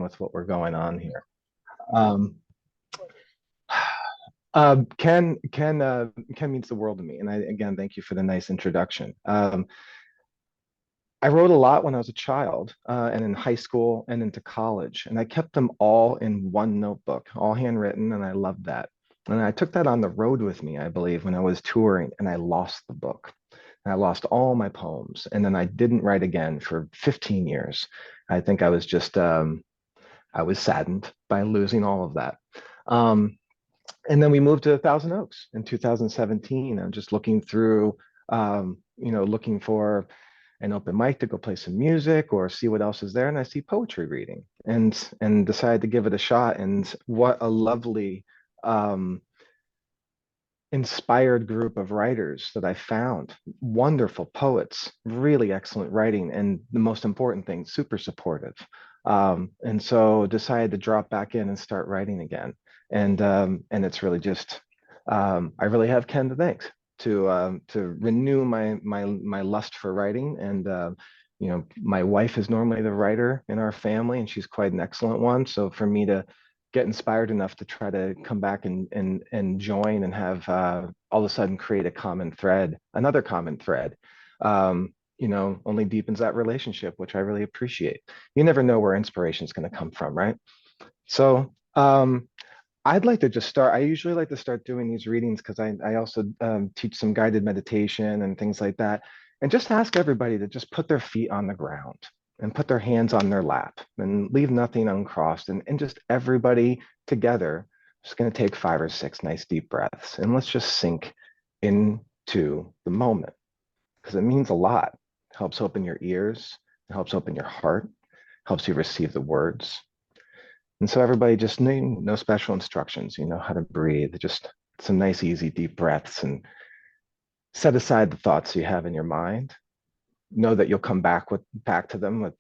with what we're going on here. Um, Ken means the world to me, and I again thank you for the nice introduction. I wrote a lot when I was a child, and in high school and into college, and I kept them all in one notebook, all handwritten, and I loved that. And I took that on the road with me, I believe, when I was touring, and I lost the book. And I lost all my poems, and then I didn't write again for 15 years. I think I was saddened by losing all of that. Um, and then we moved to Thousand Oaks in 2017. I'm just looking through, looking for an open mic to go play some music or see what else is there, and I see poetry reading, and decided to give it a shot. And what a lovely, um, inspired group of writers that I found. Wonderful poets, really excellent writing, and the most important thing, super supportive. And so decided to drop back in and start writing again. And it's really just I really have Ken to thank to renew my lust for writing. And my wife is normally the writer in our family, and she's quite an excellent one. So for me to get inspired enough to try to come back and join and have all of a sudden create a common thread, another common thread, only deepens that relationship, which I really appreciate. You never know where inspiration is going to come from, right? So I'd like to just start. I usually like to start doing these readings because I also teach some guided meditation and things like that. And just ask everybody to just put their feet on the ground and put their hands on their lap and leave nothing uncrossed. And just everybody together, just going to take 5 or 6 nice deep breaths. And let's just sink into the moment because it means a lot. It helps open your ears, it helps open your heart, helps you receive the words. And so everybody just no special instructions, you know how to breathe, just some nice, easy, deep breaths, and set aside the thoughts you have in your mind. Know that you'll come back to them with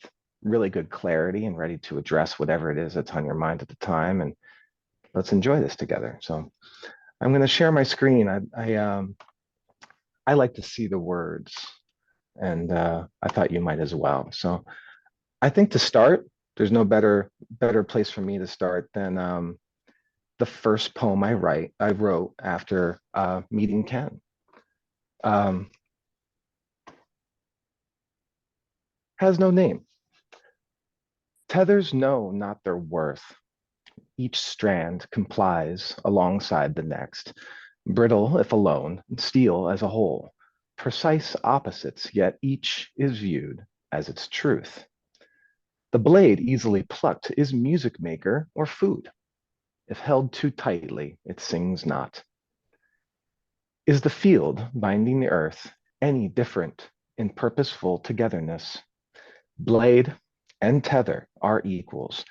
really good clarity and ready to address whatever it is that's on your mind at the time. And let's enjoy this together. So I'm going to share my screen. I like to see the words, and I thought you might as well. So I think to start, there's no better place for me to start than the first poem I wrote after meeting Ken. Has no name. Tethers know not their worth. Each strand complies alongside the next, brittle if alone, steel as a whole. Precise opposites, yet each is viewed as its truth. The blade easily plucked is music maker or food. If held too tightly, it sings not. Is the field binding the earth any different in purposeful togetherness? Blade and tether are equals,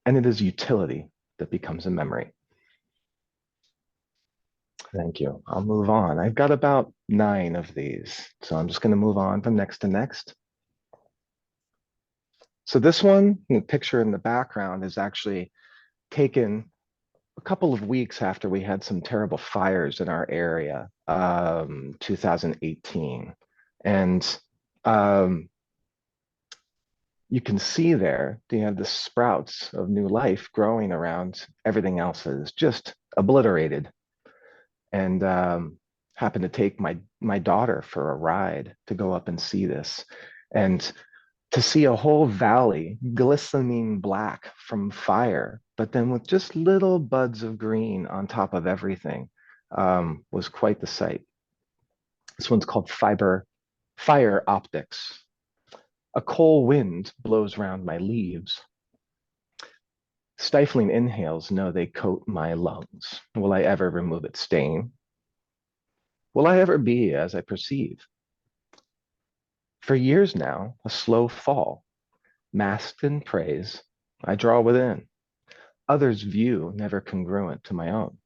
and it is utility that becomes a memory. Thank you. I'll move on. I've got about 9 of these, so I'm just going to move on from next to next. So this one, the picture in the background, is actually taken a couple of weeks after we had some terrible fires in our area, 2018. And you can see there, you have the sprouts of new life growing around everything else that is just obliterated. And happened to take my daughter for a ride to go up and see this. And to see a whole valley glistening black from fire, but then with just little buds of green on top of everything, was quite the sight. This one's called Fire Optics. A cold wind blows round my leaves. Stifling inhales know they coat my lungs. Will I ever remove its stain? Will I ever be as I perceive? For years now, a slow fall, masked in praise, I draw within. Others' view never congruent to my own.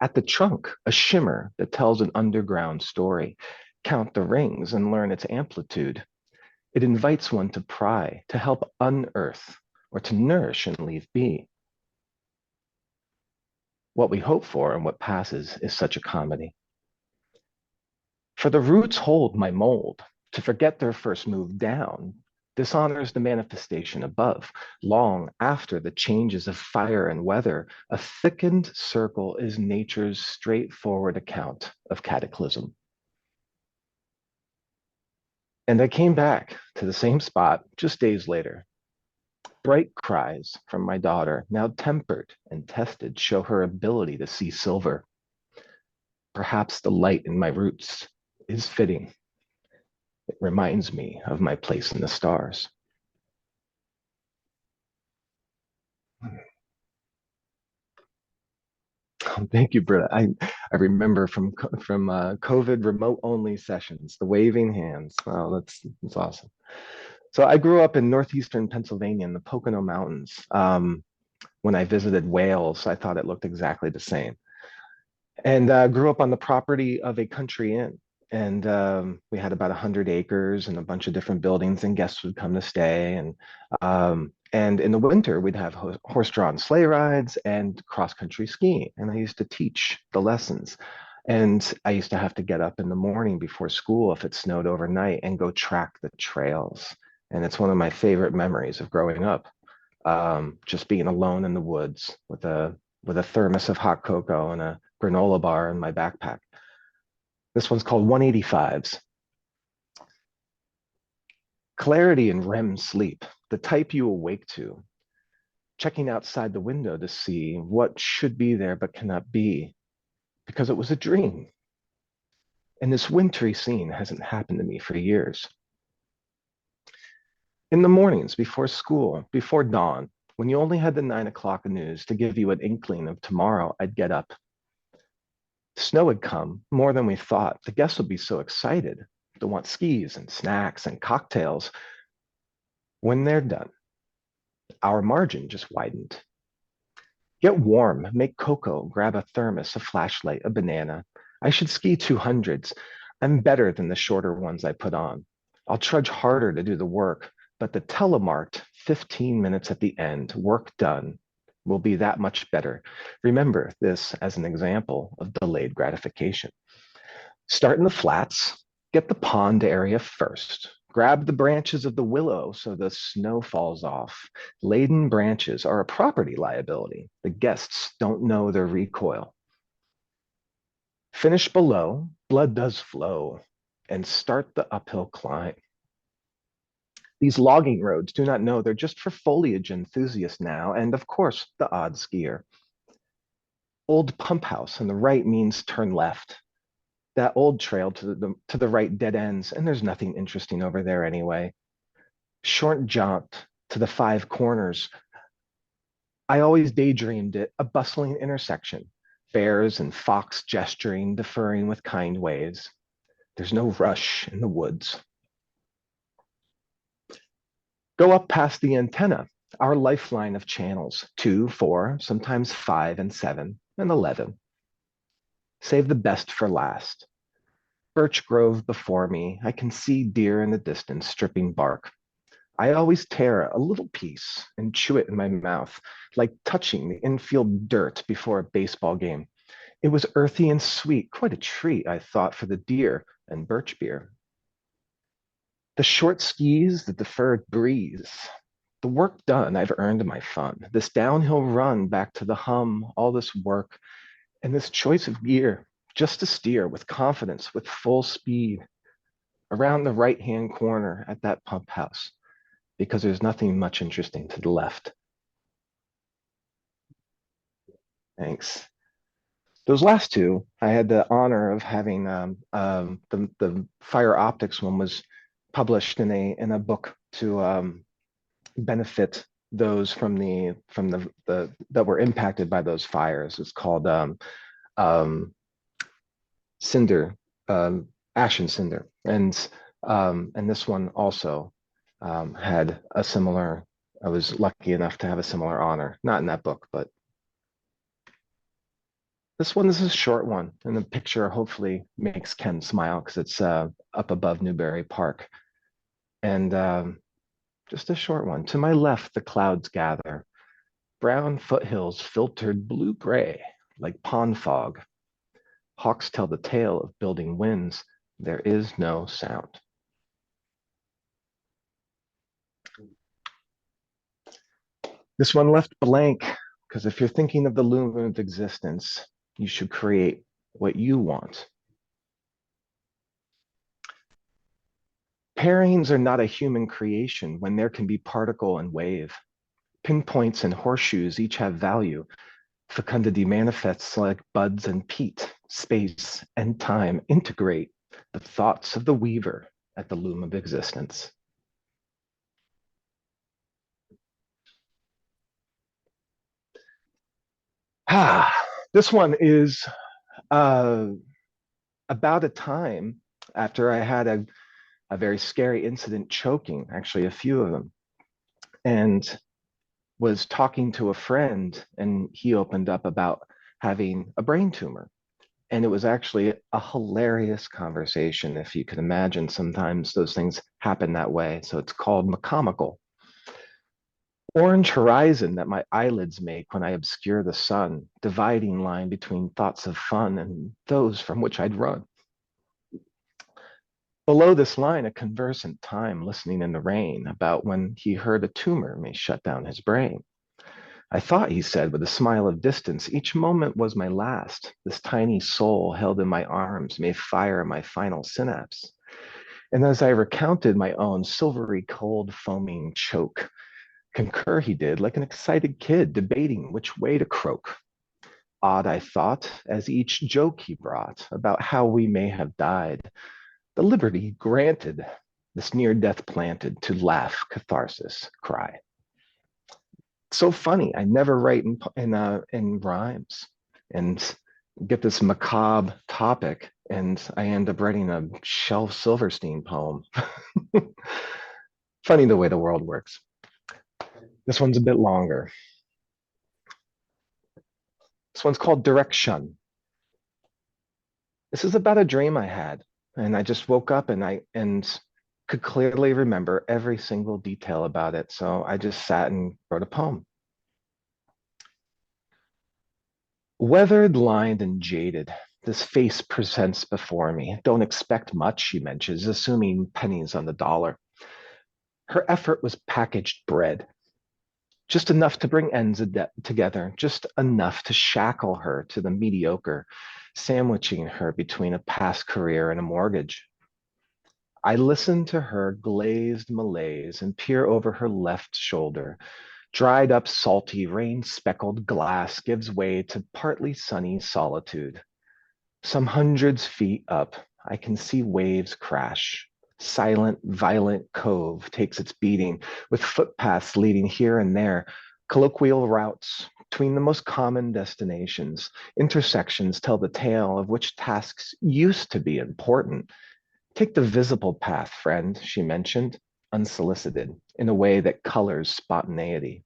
At the trunk, a shimmer that tells an underground story. Count the rings and learn its amplitude. It invites one to pry, to help unearth, or to nourish and leave be. What we hope for and what passes is such a comedy. For the roots hold my mold, to forget their first move down, dishonors the manifestation above. Long after the changes of fire and weather, a thickened circle is nature's straightforward account of cataclysm. And I came back to the same spot just days later. Bright cries from my daughter, now tempered and tested, show her ability to see silver. Perhaps the light in my roots is fitting. It reminds me of my place in the stars. Oh, thank you, Britta. I remember from COVID remote only sessions, the waving hands. Oh, that's awesome. So I grew up in northeastern Pennsylvania in the Pocono Mountains. When I visited Wales, I thought it looked exactly the same. And grew up on the property of a country inn. And we had about 100 acres and a bunch of different buildings, and guests would come to stay. And in the winter, we'd have horse-drawn sleigh rides and cross-country skiing. And I used to teach the lessons. And I used to have to get up in the morning before school if it snowed overnight and go track the trails. And it's one of my favorite memories of growing up, just being alone in the woods with a thermos of hot cocoa and a granola bar in my backpack. This one's called 185s. Clarity in REM sleep, the type you awake to, checking outside the window to see what should be there but cannot be because it was a dream. And this wintry scene hasn't happened to me for years. In the mornings before school, before dawn, when you only had the 9 o'clock news to give you an inkling of tomorrow, I'd get up. Snow had come more than we thought. The guests would be so excited. They'll want skis and snacks and cocktails. When they're done, our margin just widened. Get warm, make cocoa, grab a thermos, a flashlight, a banana. I should ski 200s. I'm better than the shorter ones I put on. I'll trudge harder to do the work, but the telemarked 15 minutes at the end, work done, will be that much better. Remember this as an example of delayed gratification. Start in the flats, get the pond area first. Grab the branches of the willow so the snow falls off. Laden branches are a property liability. The guests don't know their recoil. Finish below, blood does flow, and start the uphill climb. These logging roads do not know they're just for foliage enthusiasts now, and of course, the odd skier. Old pump house on the right means turn left. That old trail to the right dead ends, and there's nothing interesting over there anyway. Short jaunt to the five corners. I always daydreamed it a bustling intersection, bears and fox gesturing, deferring with kind ways. There's no rush in the woods. Go up past the antenna, our lifeline of channels, 2, 4, sometimes 5 and 7 and 11. Save the best for last. Birch grove before me, I can see deer in the distance stripping bark. I always tear a little piece and chew it in my mouth, like touching the infield dirt before a baseball game. It was earthy and sweet, quite a treat, I thought, for the deer and birch beer. The short skis, the deferred breeze. The work done, I've earned my fun. This downhill run back to the hum, all this work, and this choice of gear, just to steer with confidence, with full speed, around the right-hand corner at that pump house, because there's nothing much interesting to the left. Thanks. Those last two, I had the honor of having the fire optics one was published in a book to benefit those from the that were impacted by those fires. It's called um, Cinder, Ash and Cinder, and this one also had a similar. I was lucky enough to have a similar honor, not in that book, but this one is a short one, and the picture hopefully makes Ken smile because it's up above Newbury Park, and just a short one. To my left, the clouds gather, brown foothills filtered blue-gray like pond fog. Hawks tell the tale of building winds. There is no sound. This one left blank because if you're thinking of the loom of existence, you should create what you want. Pairings are not a human creation when there can be particle and wave. Pinpoints and horseshoes each have value. Fecundity manifests like buds and peat. Space and time integrate the thoughts of the weaver at the loom of existence. This one is uh, about a time after I had a very scary incident choking, actually, a few of them, and was talking to a friend, and he opened up about having a brain tumor. And it was actually a hilarious conversation. If you can imagine, sometimes those things happen that way. So it's called macomical. Orange horizon that my eyelids make when I obscure the sun, dividing line between thoughts of fun and those from which I'd run. Below this line, a conversant time listening in the rain about when he heard a tumor may shut down his brain. I thought, he said, with a smile of distance, each moment was my last. This tiny soul held in my arms may fire my final synapse. And as I recounted my own silvery, cold, foaming choke, concur he did, like an excited kid debating which way to croak. Odd, I thought, as each joke he brought about how we may have died, the liberty granted, this near death planted to laugh, catharsis, cry. So funny. I never write in rhymes and get this macabre topic, and I end up writing a Shel Silverstein poem. Funny the way the world works. This one's a bit longer. This one's called Direction. This is about a dream I had, and I just woke up and could clearly remember every single detail about it. So I just sat and wrote a poem. Weathered, lined, and jaded, this face presents before me. Don't expect much, she mentions, assuming pennies on the dollar. Her effort was packaged bread, just enough to bring ends together, just enough to shackle her to the mediocre, sandwiching her between a past career and a mortgage. I listen to her glazed malaise and peer over her left shoulder. Dried up, salty, rain speckled glass gives way to partly sunny solitude. Some hundreds feet up, I can see waves crash. Silent, violent cove takes its beating, with footpaths leading here and there, colloquial routes between the most common destinations. Intersections tell the tale of which tasks used to be important. Take the visible path, friend, she mentioned, unsolicited, in a way that colors spontaneity.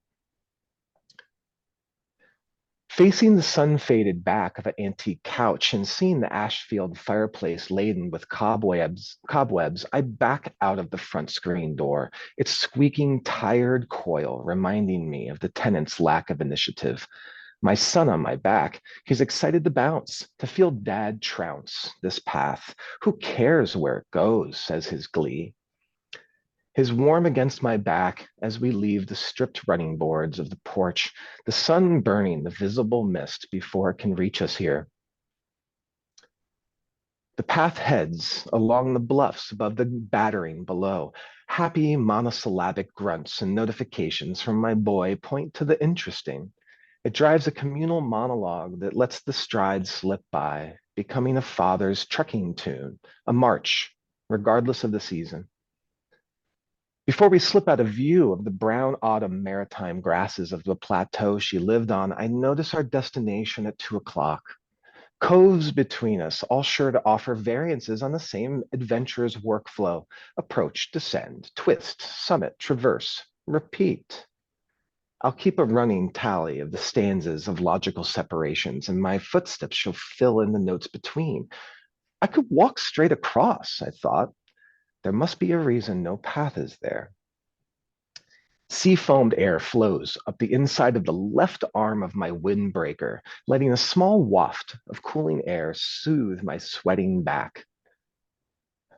Facing the sun-faded back of an antique couch and seeing the ash-field fireplace laden with cobwebs, I back out of the front screen door, its squeaking, tired coil reminding me of the tenant's lack of initiative. My son on my back, he's excited to bounce, to feel dad trounce this path. Who cares where it goes, says his glee. His warm against my back as we leave the stripped running boards of the porch, the sun burning the visible mist before it can reach us here. The path heads along the bluffs above the battering below. Happy monosyllabic grunts and notifications from my boy point to the interesting. It drives a communal monologue that lets the stride slip by, becoming a father's trekking tune, a march, regardless of the season. Before we slip out of view of the brown autumn maritime grasses of the plateau she lived on, I notice our destination at 2 o'clock. Coves between us, all sure to offer variances on the same adventurer's workflow. Approach, descend, twist, summit, traverse, repeat. I'll keep a running tally of the stanzas of logical separations, and my footsteps shall fill in the notes between. I could walk straight across, I thought. There must be a reason no path is there. Sea-foamed air flows up the inside of the left arm of my windbreaker, letting a small waft of cooling air soothe my sweating back.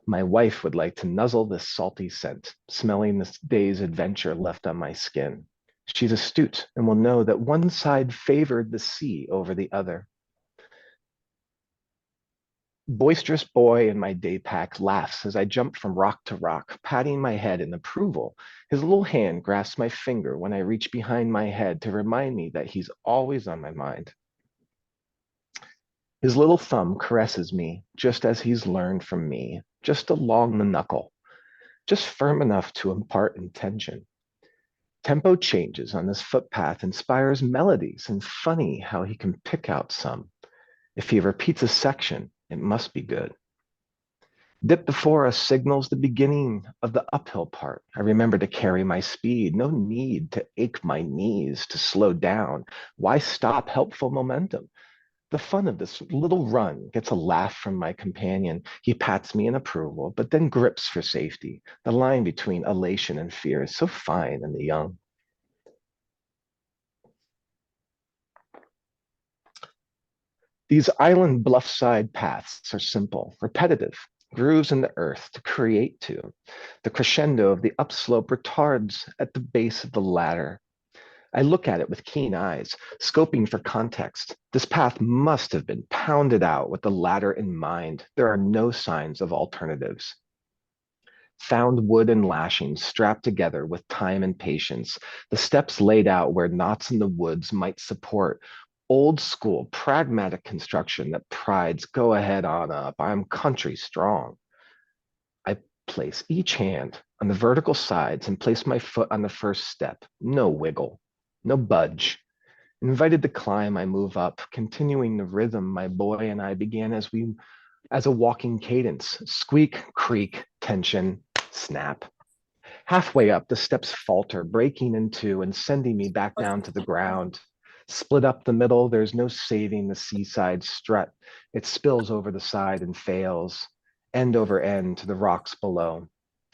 My wife would like to nuzzle this salty scent, smelling this day's adventure left on my skin. She's astute and will know that one side favored the sea over the other. Boisterous boy in my day pack laughs as I jump from rock to rock, patting my head in approval. His little hand grasps my finger when I reach behind my head to remind me that he's always on my mind. His little thumb caresses me, just as he's learned from me, just along the knuckle, just firm enough to impart intention. Tempo changes on this footpath inspires melodies, and funny how he can pick out some. If he repeats a section, it must be good. Dip before us signals the beginning of the uphill part. I remember to carry my speed. No need to ache my knees to slow down. Why stop helpful momentum? The fun of this little run gets a laugh from my companion. He pats me in approval, but then grips for safety. The line between elation and fear is so fine in the young. These island bluffside paths are simple, repetitive, grooves in the earth to create to. The crescendo of the upslope retards at the base of the ladder. I look at it with keen eyes, scoping for context. This path must have been pounded out with the ladder in mind. There are no signs of alternatives. Found wood and lashings strapped together with time and patience, the steps laid out where knots in the woods might support. Old school, pragmatic construction that prides, go ahead on up, I'm country strong. I place each hand on the vertical sides and place my foot on the first step. No wiggle, no budge. Invited to climb, I move up, continuing the rhythm my boy and I began as a walking cadence. Squeak, creak, tension, snap. Halfway up, the steps falter, breaking in two and sending me back down to the ground. Split up the middle, there's no saving the seaside strut. It spills over the side and fails, end over end to the rocks below.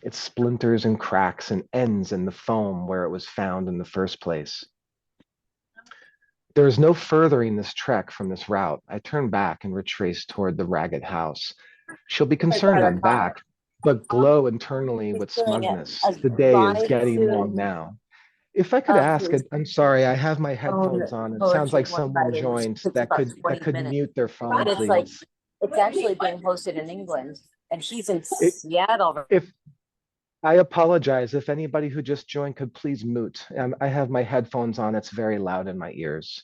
It splinters and cracks and ends in the foam where it was found in the first place. There is no furthering this trek from this route. I turn back and retrace toward the ragged house. She'll be concerned I'm back, but glow internally with Doing it smugness. as The day is live getting long student now. If I could of ask, his I'm sorry, I have my own headphones on. It sounds poetry like one someone Friday, which joined takes that about could 20 minutes. mute their But phone, it's like, please. it's actually being hosted in England, and he's in It, Seattle. if I apologize, if anybody who just joined could please mute. I have my headphones on. It's very loud in my ears.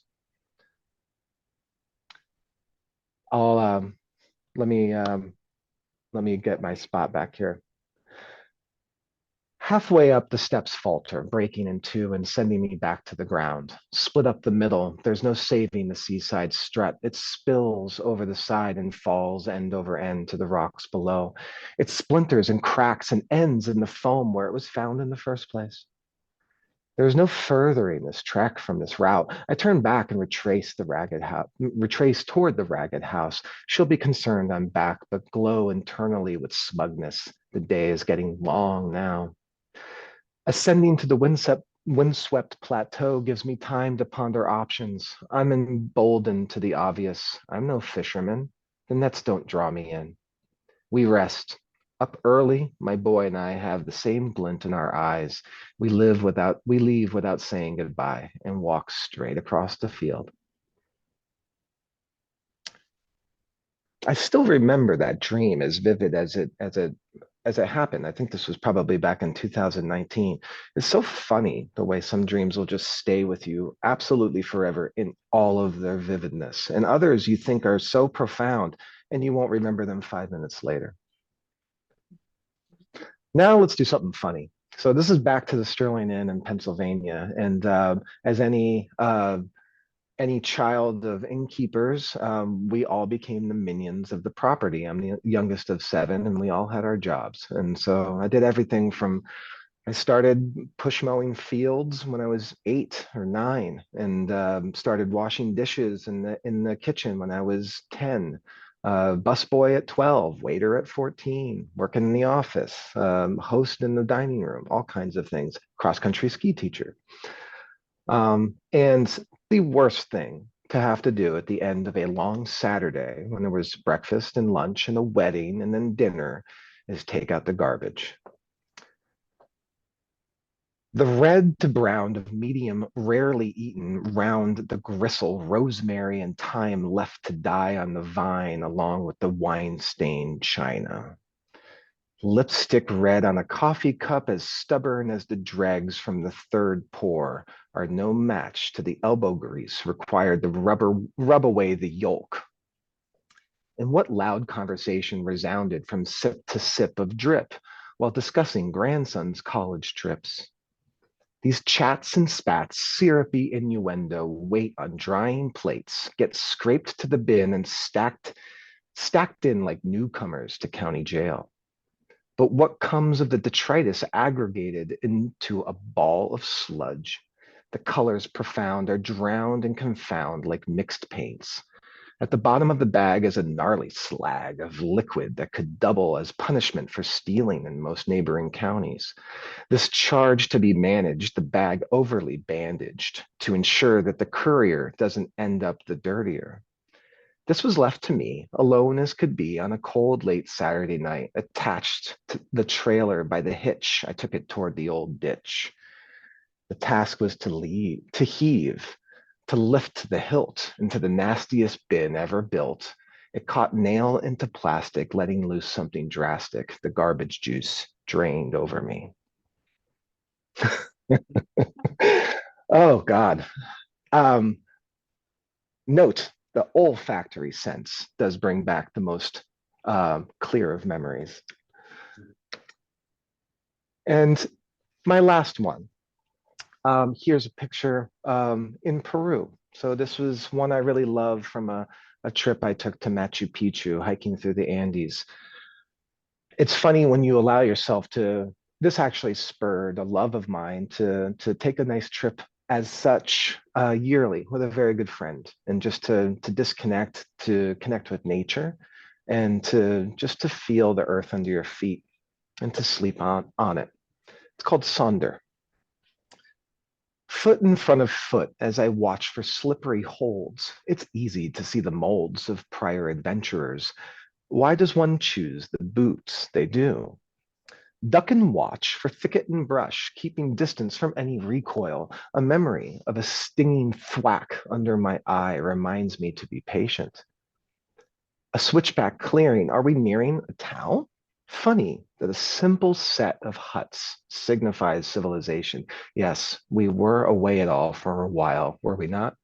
I'll let me get my spot back here. Halfway up, the steps falter, breaking in two and sending me back to the ground. Split up the middle, there's no saving the seaside strut. It spills over the side and falls end over end to the rocks below. It splinters and cracks and ends in the foam where it was found in the first place. There is no furthering this trek from this route. I turn back and retrace toward the ragged house. She'll be concerned I'm back, but glow internally with smugness. The day is getting long now. Ascending to the windswept plateau gives me time to ponder options. I'm emboldened to the obvious. I'm no fisherman. The nets don't draw me in. We rest. Up early, my boy and I have the same glint in our eyes. We leave without saying goodbye and walk straight across the field. I still remember that dream as vivid as it happened. I think this was probably back in 2019. It's so funny the way some dreams will just stay with you absolutely forever in all of their vividness, and others you think are so profound and you won't remember them 5 minutes later. Now let's do something funny. So this is back to the Sterling Inn in Pennsylvania, and as any child of innkeepers, we all became the minions of the property. I'm the youngest of seven, and we all had our jobs. And so I did everything from I started push mowing fields when I was 8 or 9, and started washing dishes in the kitchen when I was 10. Busboy at 12, waiter at 14, working in the office, host in the dining room, all kinds of things. Cross country ski teacher. And the worst thing to have to do at the end of a long Saturday when there was breakfast and lunch and a wedding and then dinner is take out the garbage. The red to brown of medium, rarely eaten, round the gristle, rosemary and thyme left to die on the vine along with the wine-stained china. Lipstick red on a coffee cup as stubborn as the dregs from the third pour are no match to the elbow grease required to rub away the yolk. And what loud conversation resounded from sip to sip of drip while discussing grandson's college trips. These chats and spats, syrupy innuendo, wait on drying plates, get scraped to the bin and stacked in like newcomers to county jail. But what comes of the detritus aggregated into a ball of sludge? The colors profound are drowned and confound like mixed paints. At the bottom of the bag is a gnarly slag of liquid that could double as punishment for stealing in most neighboring counties. This charge to be managed, the bag overly bandaged to ensure that the courier doesn't end up the dirtier. This was left to me, alone as could be, on a cold late Saturday night, attached to the trailer by the hitch. I took it toward the old ditch. The task was to heave, to lift the hilt into the nastiest bin ever built. It caught nail into plastic, letting loose something drastic. The garbage juice drained over me. Oh, God. Um, Note, the olfactory sense does bring back the most clear of memories. And my last one, here's a picture in Peru. So this was one I really love from a trip I took to Machu Picchu, hiking through the Andes. It's funny when you allow yourself to, this actually spurred a love of mine to take a nice trip as such yearly with a very good friend, and just to disconnect, to connect with nature, and to just to feel the earth under your feet and to sleep on it. It's called Sonder. Foot in front of foot as I watch for slippery holds. It's easy to see the molds of prior adventurers. Why does one choose the boots they do? Duck and watch for thicket and brush, keeping distance from any recoil. A memory of a stinging thwack under my eye reminds me to be patient. A switchback clearing. Are we nearing a town? Funny that a simple set of huts signifies civilization. Yes, we were away at all for a while, were we not?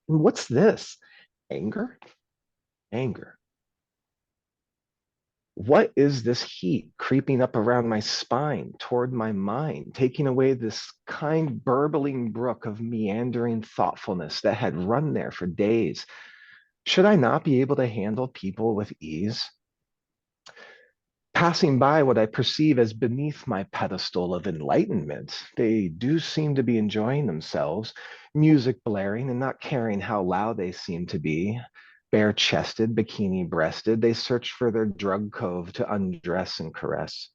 And what's this? Anger? Anger. What is this heat creeping up around my spine, toward my mind, taking away this kind, burbling brook of meandering thoughtfulness that had run there for days? Should I not be able to handle people with ease? Passing by what I perceive as beneath my pedestal of enlightenment, they do seem to be enjoying themselves, music blaring and not caring how loud they seem to be. Bare chested, bikini breasted, they search for their drug cove to undress and caress.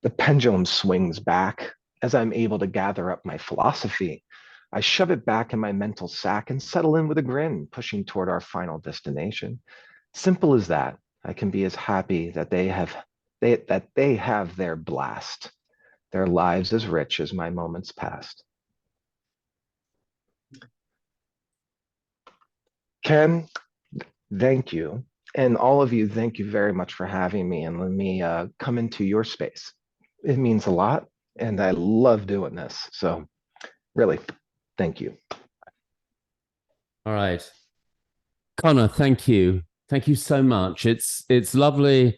The pendulum swings back as I'm able to gather up my philosophy. I shove it back in my mental sack and settle in with a grin, pushing toward our final destination. Simple as that. I can be as happy that they have their blast, their lives as rich as my moments past. Ken, thank you. And all of you, thank you very much for having me and letting me come into your space. It means a lot, and I love doing this. So, really, thank you. All right. Conor, thank you. Thank you so much. It's lovely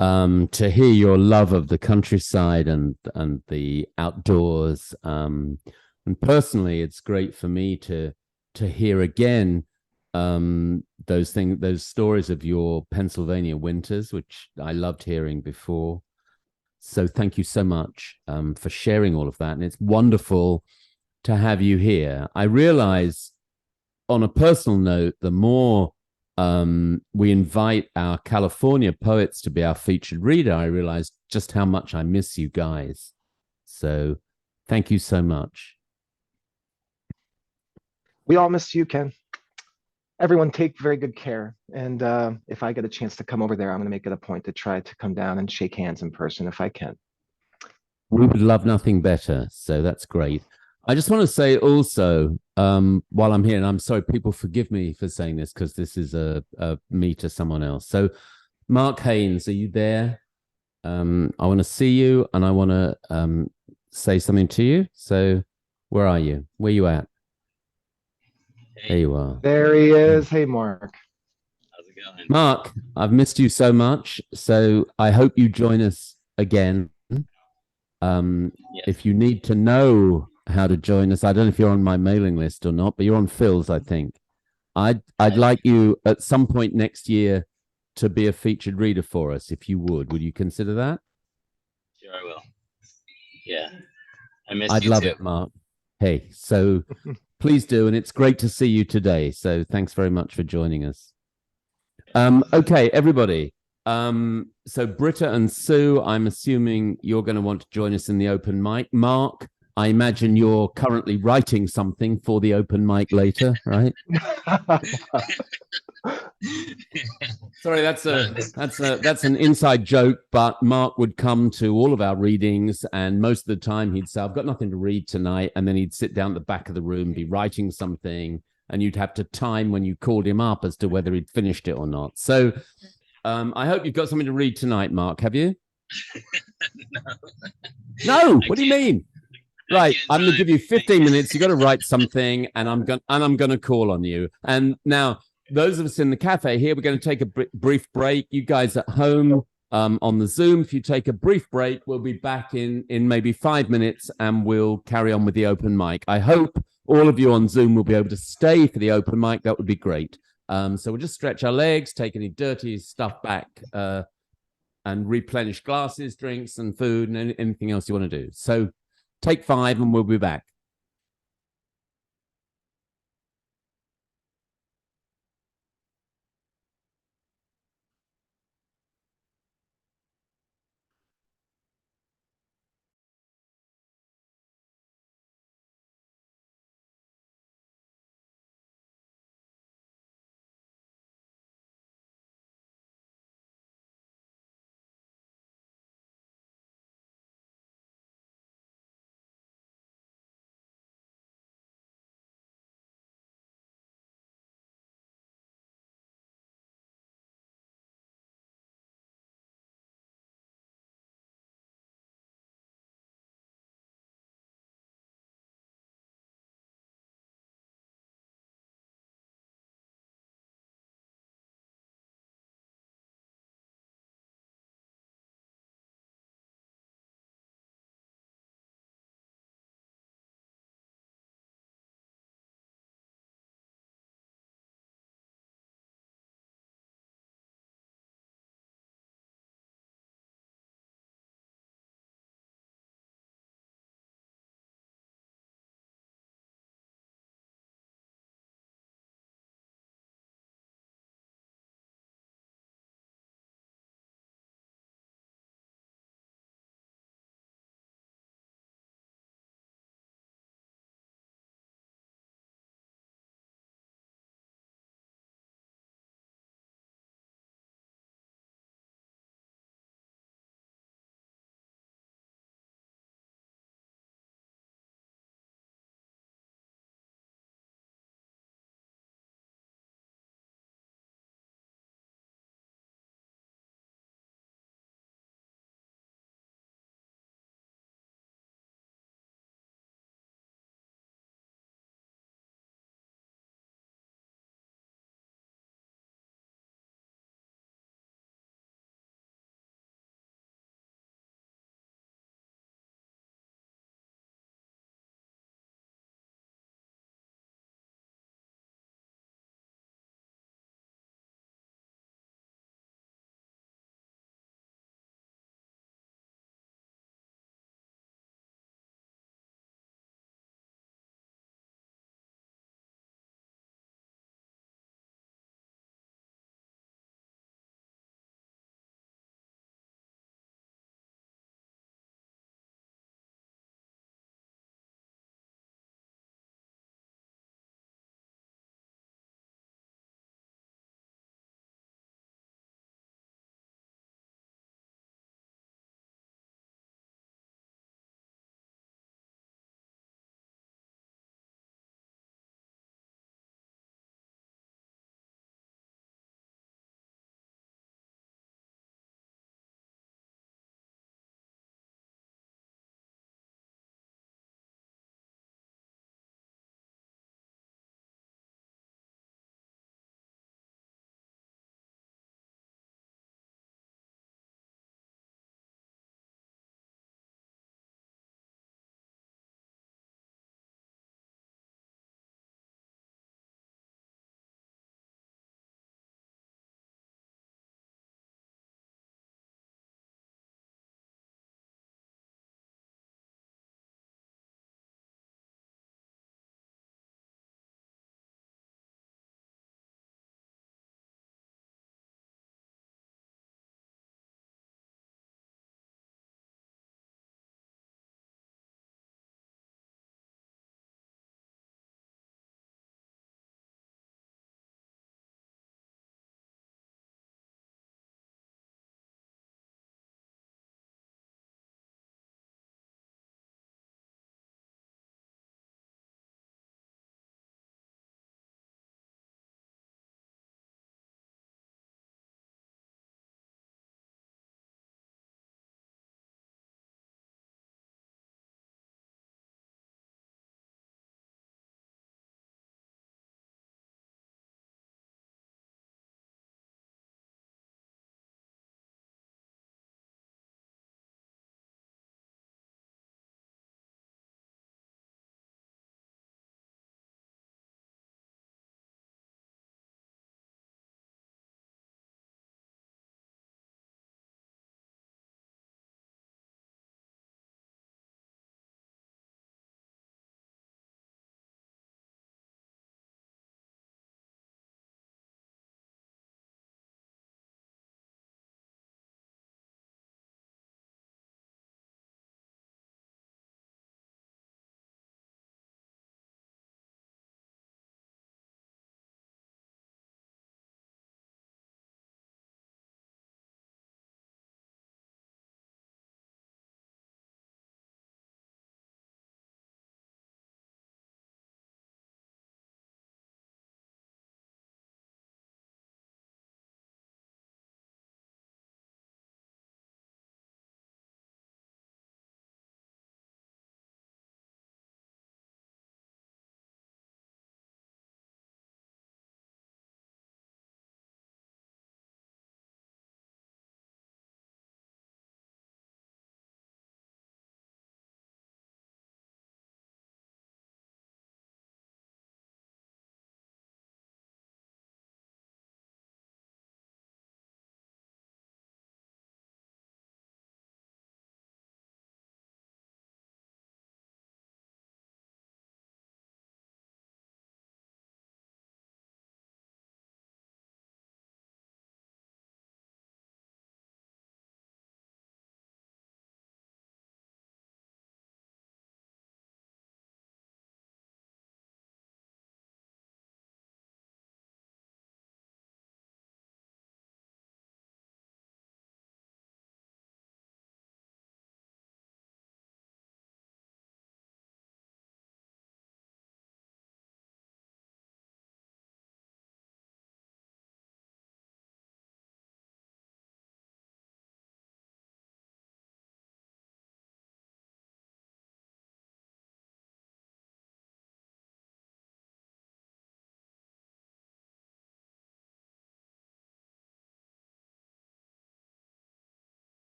to hear your love of the countryside and the outdoors. And personally, it's great for me to hear again those stories of your Pennsylvania winters, which I loved hearing before. So thank you so much for sharing all of that. And it's wonderful to have you here. I realize, on a personal note, the more we invite our California poets to be our featured reader, I realize just how much I miss you guys. So thank you so much. We all miss you, Ken. Everyone take very good care. And if I get a chance to come over there, I'm going to make it a point to try to come down and shake hands in person if I can. We would love nothing better. So that's great. I just want to say also, while I'm here, and I'm sorry, people forgive me for saying this because this is a me to someone else. So, Mark Haynes, are you there? I want to see you and I want to say something to you. So, where are you? Where you at? There you are. There he is. Hey, Mark. How's it going? Mark, I've missed you so much. So, I hope you join us again. Yes. If you need to know how to join us, I don't know if you're on my mailing list or not, but you're on Phil's, I think. I'd like you at some point next year to be a featured reader for us, if you would. Would you consider that? Sure, I will. Yeah. I missed I'd you love too. it, Mark. Hey, so please do. And it's great to see you today. So thanks very much for joining us. Okay, everybody. So Britta and Sue, I'm assuming you're going to want to join us in the open mic. Mark, I imagine you're currently writing something for the open mic later, right? Sorry, that's an inside joke, but Mark would come to all of our readings, and most of the time he'd say, "I've got nothing to read tonight," and then he'd sit down at the back of the room, be writing something, and you'd have to time when you called him up as to whether he'd finished it or not. So I hope you've got something to read tonight, Mark. Have you? No. What do you mean? Right, I'm going to give you 15 minutes. You got to write something, and I'm going to call on you. And now, those of us in the cafe here, we're going to take a brief break. You guys at home on the Zoom, if you take a brief break, we'll be back in maybe 5 minutes, and we'll carry on with the open mic. I hope all of you on Zoom will be able to stay for the open mic. That would be great. So we'll just stretch our legs, take any dirty stuff back, and replenish glasses, drinks, and food, and anything else you want to do. So take 5 and we'll be back.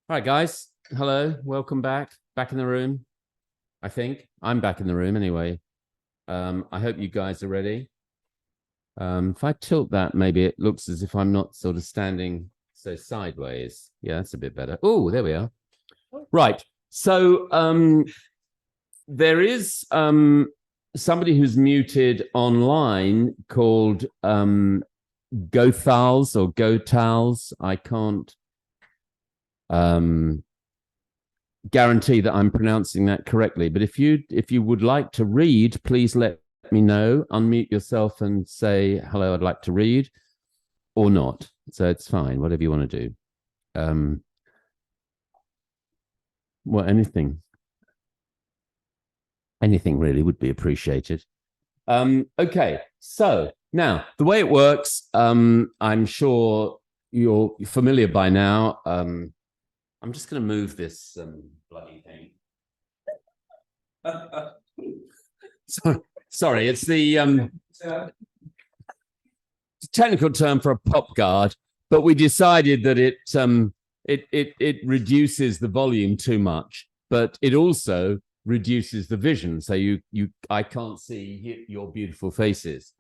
All right, guys. Hello. Welcome back. Back in the room. I think I'm back in the room anyway. I hope you guys are ready. If I tilt that, maybe it looks as if I'm not sort of standing so sideways. Yeah, that's a bit better. Oh, there we are. Right. So there is somebody who's muted online called Gothals or Gotals. I can't guarantee that I'm pronouncing that correctly, but if you would like to read, please let me know. Unmute yourself and say hello, I'd like to read, or not. So it's fine, whatever you want to do. Well, anything really would be appreciated. Okay, so now the way it works, I'm sure you're familiar by now. I'm just going to move this bloody thing. Sorry, it's the technical term for a pop guard, but we decided that it reduces the volume too much, but it also reduces the vision, so I can't see your beautiful faces.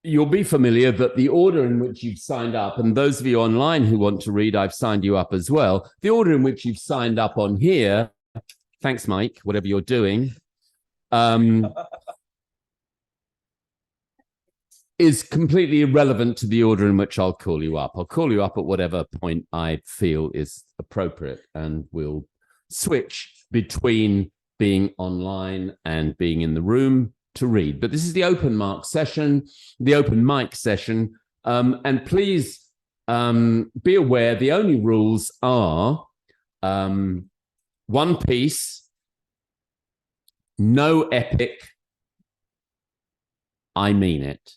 You'll be familiar that the order in which you've signed up, and those of you online who want to read, I've signed you up as well. The order in which you've signed up on here, thanks, Mike, whatever you're doing, is completely irrelevant to the order in which I'll call you up. I'll call you up at whatever point I feel is appropriate, and we'll switch between being online and being in the room to read. But this is the open mic session, and please be aware the only rules are one piece, no epic, I mean it.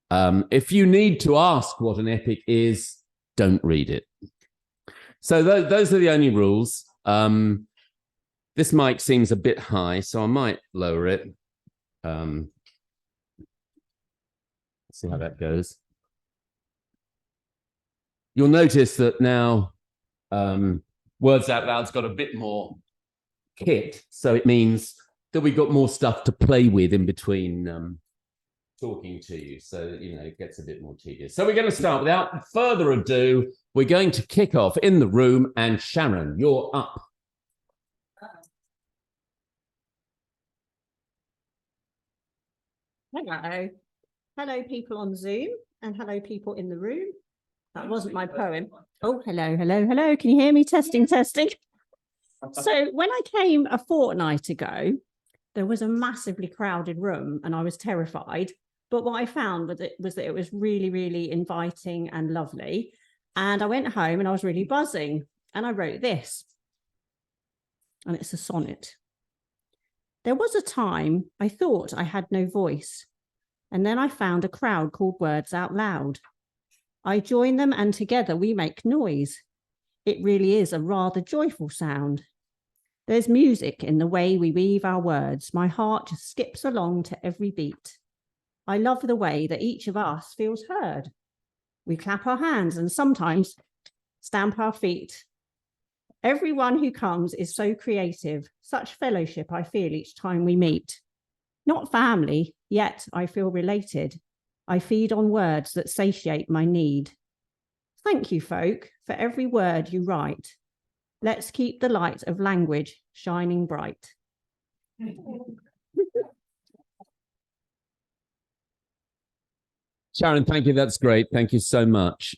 If you need to ask what an epic is, don't read it. So those are the only rules. This mic seems a bit high, so I might lower it. Let's see how that goes. You'll notice that now Words Out Loud's got a bit more kit, so it means that we've got more stuff to play with in between talking to you, so it gets a bit more tedious. So we're going to start. Without further ado, we're going to kick off in the room, and Sharon, you're up. Hello people on Zoom, and hello people in the room. That wasn't my poem. Oh, hello. Can you hear me? Testing. So when I came a fortnight ago, there was a massively crowded room and I was terrified. But what I found was that it was really, really inviting and lovely. And I went home and I was really buzzing, and I wrote this. And it's a sonnet. There was a time I thought I had no voice, and then I found a crowd called Words Out Loud. I join them, and together we make noise. It really is a rather joyful sound. There's music in the way we weave our words. My heart just skips along to every beat. I love the way that each of us feels heard. We clap our hands and sometimes stamp our feet. Everyone who comes is so creative, such fellowship I feel each time we meet. Not family, yet I feel related. I feed on words that satiate my need. Thank you, folk, for every word you write. Let's keep the light of language shining bright. Sharon, thank you. That's great. Thank you so much.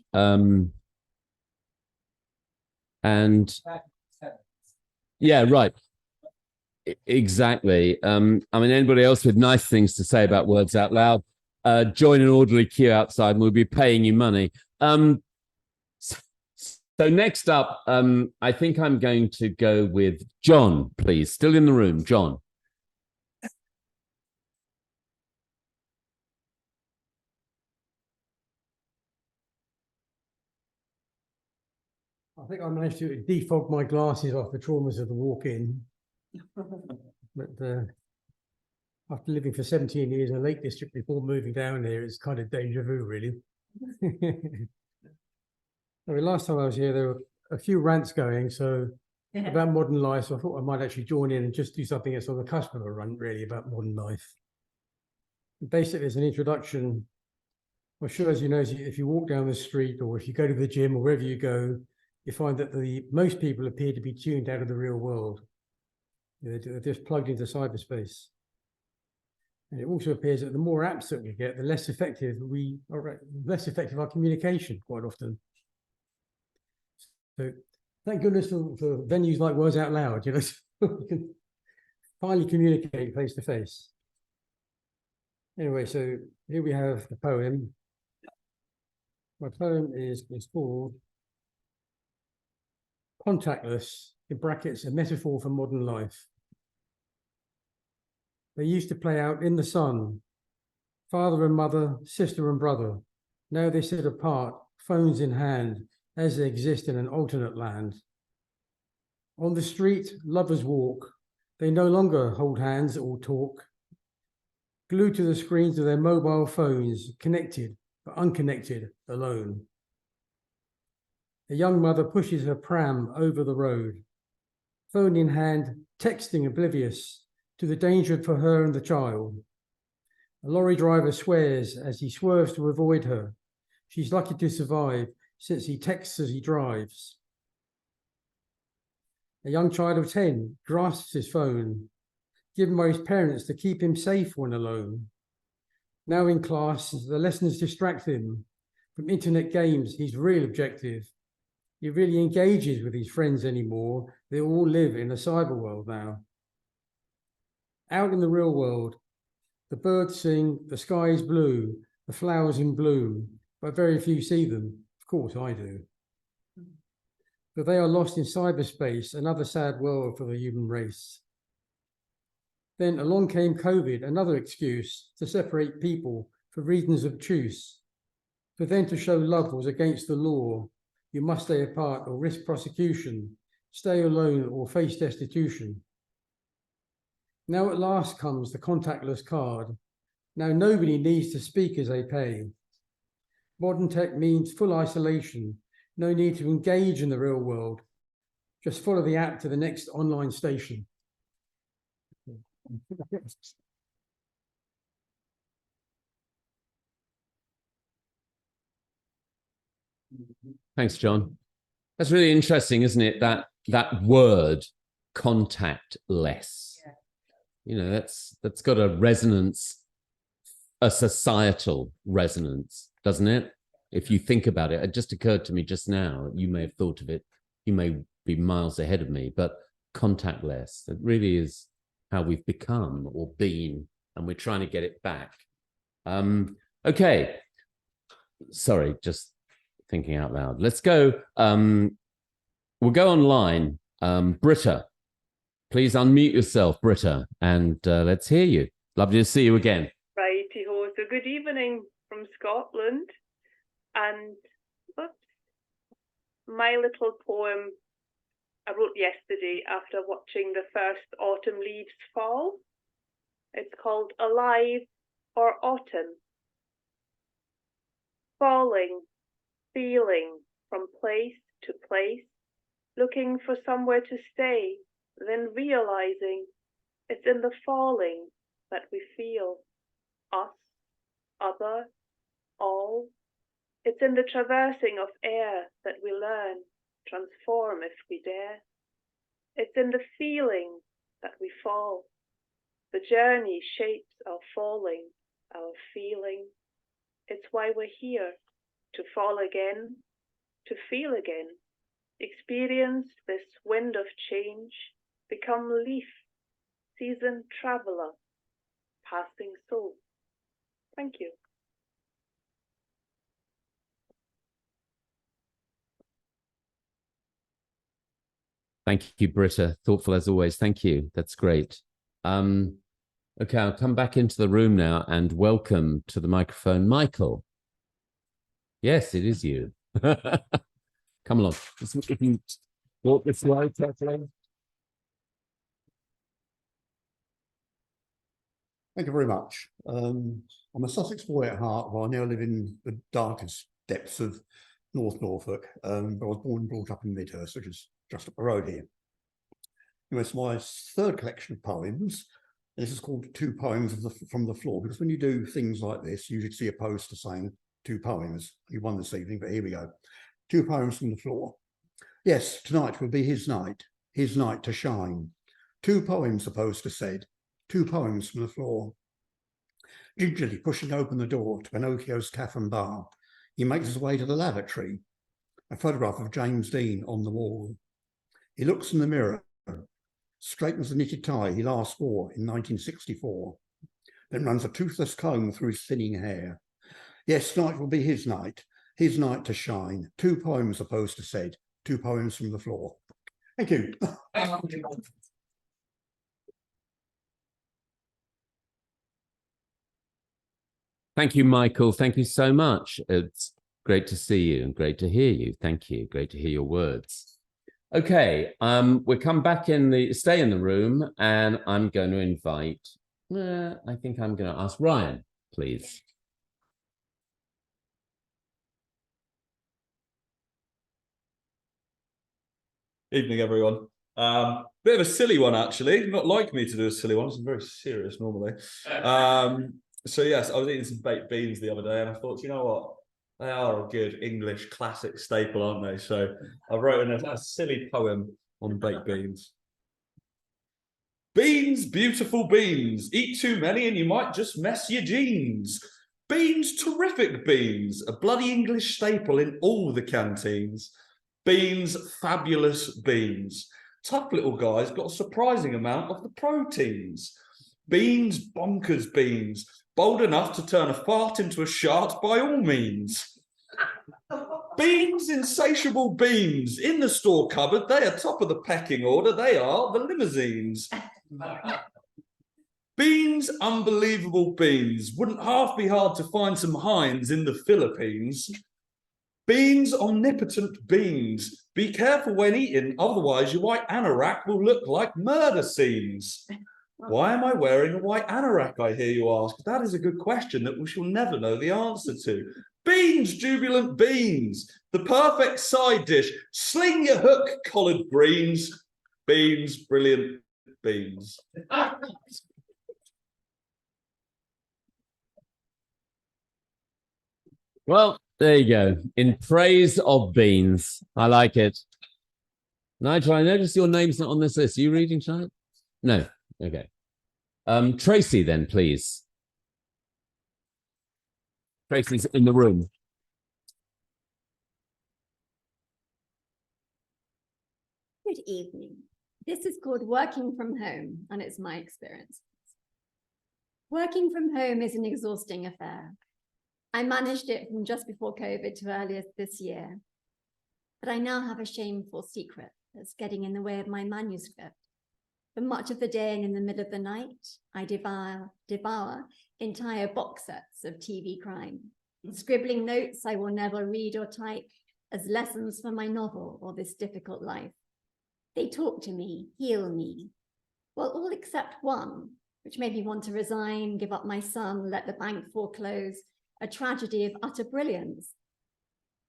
And yeah, right. Exactly. I mean, anybody else with nice things to say about Words Out Loud, join an orderly queue outside and we'll be paying you money. So next up, I think I'm going to go with John, please. Still in the room, John. I think I managed to defog my glasses off the traumas of the walk-in. But after living for 17 years in the Lake District before moving down here, it's kind of deja vu, really. I mean, last time I was here, there were a few rants going, so about modern life. So I thought I might actually join in and just do something that's on the cusp of a rant, really, about modern life. Basically, as an introduction, I'm sure, as you know, if you walk down the street or if you go to the gym or wherever you go, you find that most people appear to be tuned out of the real world. They're just plugged into cyberspace. And it also appears that the more apps that we get, the less effective our communication quite often. So thank goodness for venues like Words Out Loud, you know, we can finally communicate face to face. Anyway, so here we have the poem. My poem is called Contactless, in brackets, a metaphor for modern life. They used to play out in the sun, father and mother, sister and brother. Now they sit apart, phones in hand, as they exist in an alternate land. On the street, lovers walk. They no longer hold hands or talk. Glued to the screens of their mobile phones, connected but unconnected, alone. A young mother pushes her pram over the road, phone in hand, texting oblivious to the danger for her and the child. A lorry driver swears as he swerves to avoid her. She's lucky to survive since he texts as he drives. A young child of 10 grasps his phone, given by his parents to keep him safe when alone. Now in class, the lessons distract him from internet games. He's real objective. He really engages with his friends anymore. They all live in a cyber world now. Out in the real world, the birds sing, the sky is blue, the flowers in bloom, but very few see them. Of course I do. But they are lost in cyberspace, another sad world for the human race. Then along came COVID, another excuse to separate people for reasons obtuse. For then to show love was against the law. You must stay apart or risk prosecution, stay alone or face destitution. Now at last comes the contactless card. Now nobody needs to speak as they pay. Modern tech means full isolation. No need to engage in the real world. Just follow the app to the next online station. Thanks, John. That's really interesting, isn't it? That word, contactless. You know, that's got a resonance, a societal resonance, doesn't it? If you think about it, it just occurred to me just now. You may have thought of it. You may be miles ahead of me, but contactless. It really is how we've become or been, and we're trying to get it back. Okay. Sorry, just thinking out loud. Let's go. We'll go online. Britta, please unmute yourself, Britta, and let's hear you. Lovely to see you again. Righty-ho. So good evening from Scotland. And my little poem I wrote yesterday after watching the first autumn leaves fall. It's called Alive or Autumn. Falling, feeling from place to place, looking for somewhere to stay, then realizing it's in the falling that we feel us, other, all. It's in the traversing of air that we learn, transform if we dare. It's in the feeling that we fall. The journey shapes our falling, our feeling. It's why we're here, to fall again, to feel again, experience this wind of change, become leaf, seasoned traveler, passing soul. Thank you. Thank you, Britta. Thoughtful as always. Thank you. That's great. Okay, I'll come back into the room now and welcome to the microphone, Michael. Yes, it is you. Come along. If you walk this way, carefully. Thank you very much. I'm a Sussex boy at heart, but I now live in the darkest depths of North Norfolk. But I was born and brought up in Midhurst, which is just up the road here. Anyway, it's my third collection of poems. This is called Two Poems from the Floor, because when you do things like this, you usually see a poster saying 2 poems. You won this evening, but here we go. 2 poems from the floor. Yes, tonight will be his night to shine. 2 poems, the poster said. 2 poems from the floor. Gingerly pushing open the door to Pinocchio's cafe and bar, he makes his way to the lavatory. A photograph of James Dean on the wall. He looks in the mirror, straightens the knitted tie he last wore in 1964, then runs a toothless comb through his thinning hair. Yes, tonight will be his night to shine. 2 poems, the poster said. 2 poems from the floor. Thank you. Thank you, Michael. Thank you so much. It's great to see you and great to hear you. Thank you. Great to hear your words. Okay, we'll come back stay in the room, and I'm going to invite, I think I'm going to ask Ryan, please. Evening, everyone. Bit of a silly one, actually. Not like me to do a silly one. I'm very serious normally. So yes, I was eating some baked beans the other day, and I thought, you know what? They are a good English classic staple, aren't they? So I wrote a silly poem on baked beans. Beans, beautiful beans. Eat too many and you might just mess your jeans. Beans, terrific beans. A bloody English staple in all the canteens. Beans, fabulous beans. Tough little guys got a surprising amount of the proteins. Beans, bonkers beans. Bold enough to turn a fart into a shart by all means. Beans, insatiable beans. In the store cupboard, they are top of the pecking order. They are the limousines. Beans, unbelievable beans. Wouldn't half be hard to find some Heinz in the Philippines. Beans, omnipotent beans. Be careful when eating, otherwise your white anorak will look like murder scenes. Why am I wearing a white anorak, I hear you ask? That is a good question that we shall never know the answer to. Beans, jubilant beans, the perfect side dish. Sling your hook, collard greens. Beans, brilliant beans. Well, there you go. In praise of beans. I like it. Nigel, I notice your name's not on this list. Are you reading tonight? No. Okay. Tracy, then, please. Tracy's in the room. Good evening. This is called Working from Home, and it's my experience. Working from home is an exhausting affair. I managed it from just before COVID to earlier this year, but I now have a shameful secret that's getting in the way of my manuscript. For much of the day and in the middle of the night, I devour entire box sets of TV crime, scribbling notes I will never read or type as lessons for my novel or this difficult life. They talk to me, heal me. Well, all except one, which made me want to resign, give up my son, let the bank foreclose, a tragedy of utter brilliance.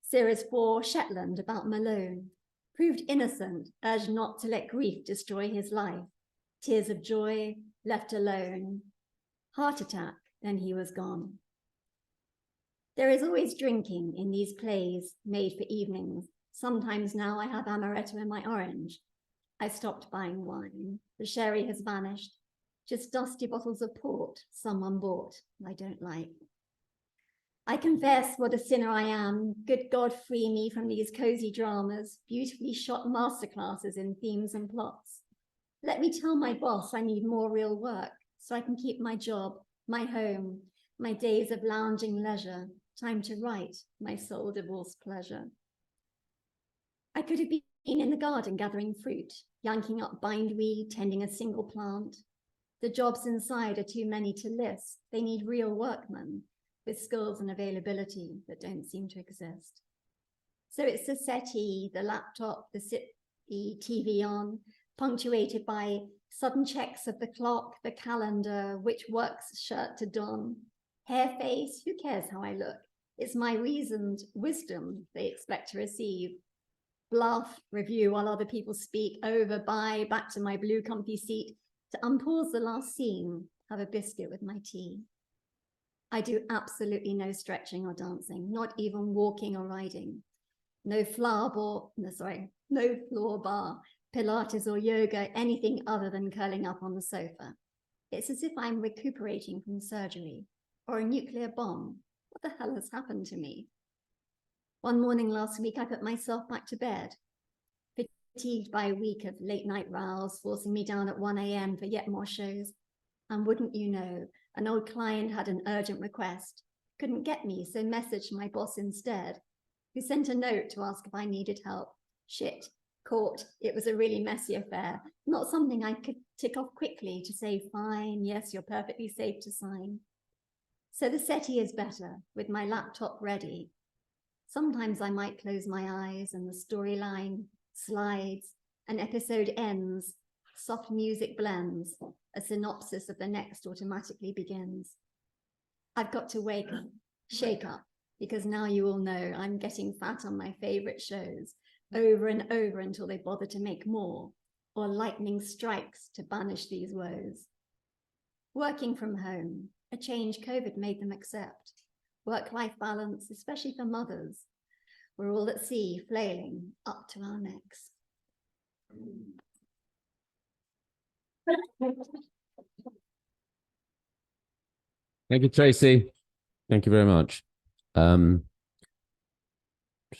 Series 4, Shetland, about Malone. Proved innocent, urged not to let grief destroy his life. Tears of joy, left alone. Heart attack, then he was gone. There is always drinking in these plays made for evenings. Sometimes now I have amaretto in my orange. I stopped buying wine. The sherry has vanished. Just dusty bottles of port someone bought I don't like. I confess what a sinner I am. Good God, free me from these cozy dramas, beautifully shot masterclasses in themes and plots. Let me tell my boss I need more real work so I can keep my job, my home, my days of lounging leisure, time to write my soul divorced pleasure. I could have been in the garden gathering fruit, yanking up bindweed, tending a single plant. The jobs inside are too many to list. They need real workmen with skills and availability that don't seem to exist. So it's the settee, the laptop, the TV on, punctuated by Sudden checks of the clock, the calendar, which work's shirt to don. Hair, face, who cares how I look? It's my reasoned wisdom they expect to receive. Bluff, review while other people speak, over, by, back to my blue comfy seat, to unpause the last scene, have a biscuit with my tea. I do absolutely no stretching or dancing, not even walking or riding. No floor bar, Pilates or yoga, anything other than curling up on the sofa. It's as if I'm recuperating from surgery or a nuclear bomb. What the hell has happened to me? One morning last week, I put myself back to bed, fatigued by a week of late night rows, forcing me down at 1 a.m. for yet more shows. And wouldn't you know, an old client had an urgent request, couldn't get me, so messaged my boss instead, who sent a note to ask if I needed help. Shit, caught. It was a really messy affair, not something I could tick off quickly to say, fine, yes, you're perfectly safe to sign. So the settee is better, with my laptop ready. Sometimes I might close my eyes and the storyline slides, an episode ends, soft music blends, a synopsis of the next automatically begins. I've got to wake up, shake up, because now you all know I'm getting fat on my favorite shows, over and over until they bother to make more, or lightning strikes to banish these woes. Working from home, a change COVID made them accept. Work-life balance, especially for mothers. We're all at sea, flailing up to our necks. Thank you, Tracy. Thank you very much. Just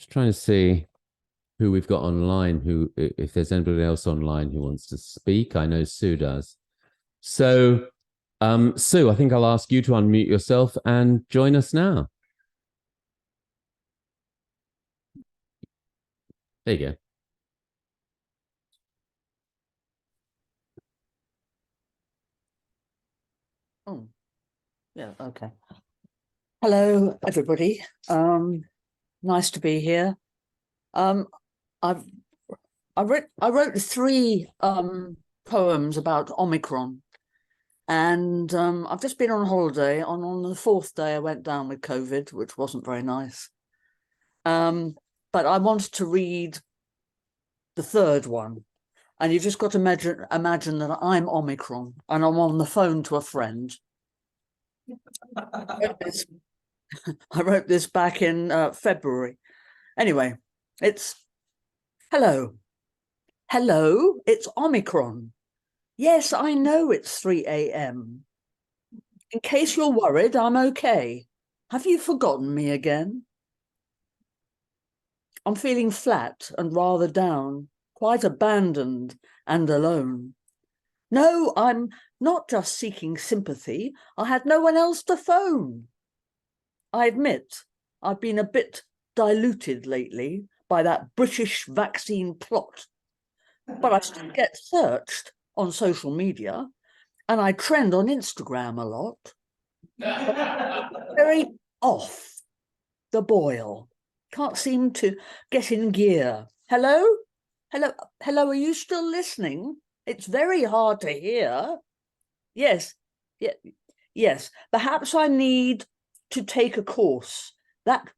trying to see who we've got online, who, if there's anybody else online who wants to speak. I know Sue does. So, Sue, I think I'll ask you to unmute yourself and join us now. There you go. Oh, yeah, okay. Hello, everybody. Nice to be here. I wrote 3 poems about Omicron, and I've just been on holiday. On the 4th day, I went down with COVID, which wasn't very nice. But I wanted to read the 3rd one, and you've just got to imagine that I'm Omicron, and I'm on the phone to a friend. I wrote this back in February. Anyway, it's hello. Hello, it's Omicron. Yes, I know it's 3 a.m. In case you're worried, I'm okay. Have you forgotten me again? I'm feeling flat and rather down, quite abandoned and alone. No, I'm not just seeking sympathy. I had no one else to phone. I admit I've been a bit diluted lately by that British vaccine plot, but I still get searched on social media and I trend on Instagram a lot. Very off the boil. Can't seem to get in gear. Hello? Hello? Hello, are you still listening? It's very hard to hear. Yes, yes. Perhaps I need to take a course. That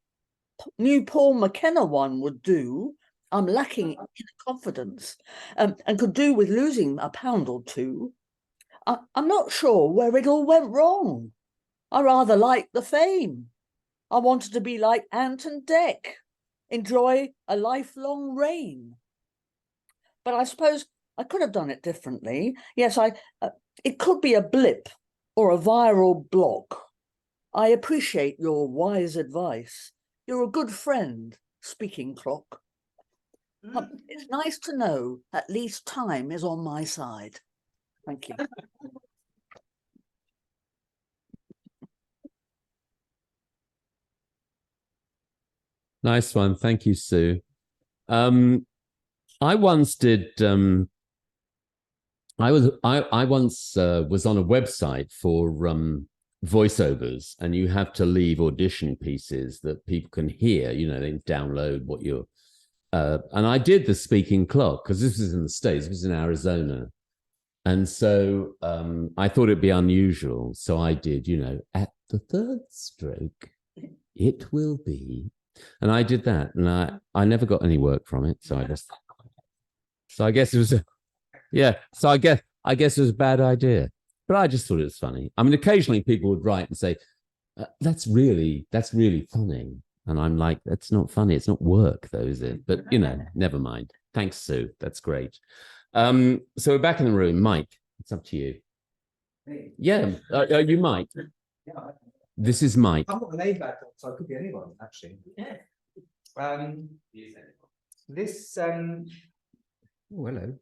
new Paul McKenna one would do. I'm lacking in confidence and could do with losing a pound or 2. I'm not sure where it all went wrong. I rather like the fame. I wanted to be like Ant and Dec, enjoy a lifelong reign. But I suppose I could have done it differently. Yes, it could be a blip or a viral block. I appreciate your wise advice. You're a good friend, speaking clock. It's nice to know at least time is on my side. Thank you. Nice one. Thank you, Sue. I once did. I once was on a website for voiceovers, and you have to leave audition pieces that people can hear. You know, they can download what you're. And I did the speaking clock because this was in the States. It was in Arizona, And so I thought it'd be unusual. So I did, at the third stroke, it will be. And I did that. And I never got any work from it. So I guess it was, so I guess it was a bad idea. But I just thought it was funny. I mean, occasionally people would write and say, that's really funny. And I'm like, that's not funny. It's not work, though, is it? But, never mind. Thanks, Sue. That's great. So we're back in the room. Mike, it's up to you. Me? Yeah, you Mike. Yeah. This is Mike. I've got the name back, so it could be anyone, actually. Yeah. This, oh, hello.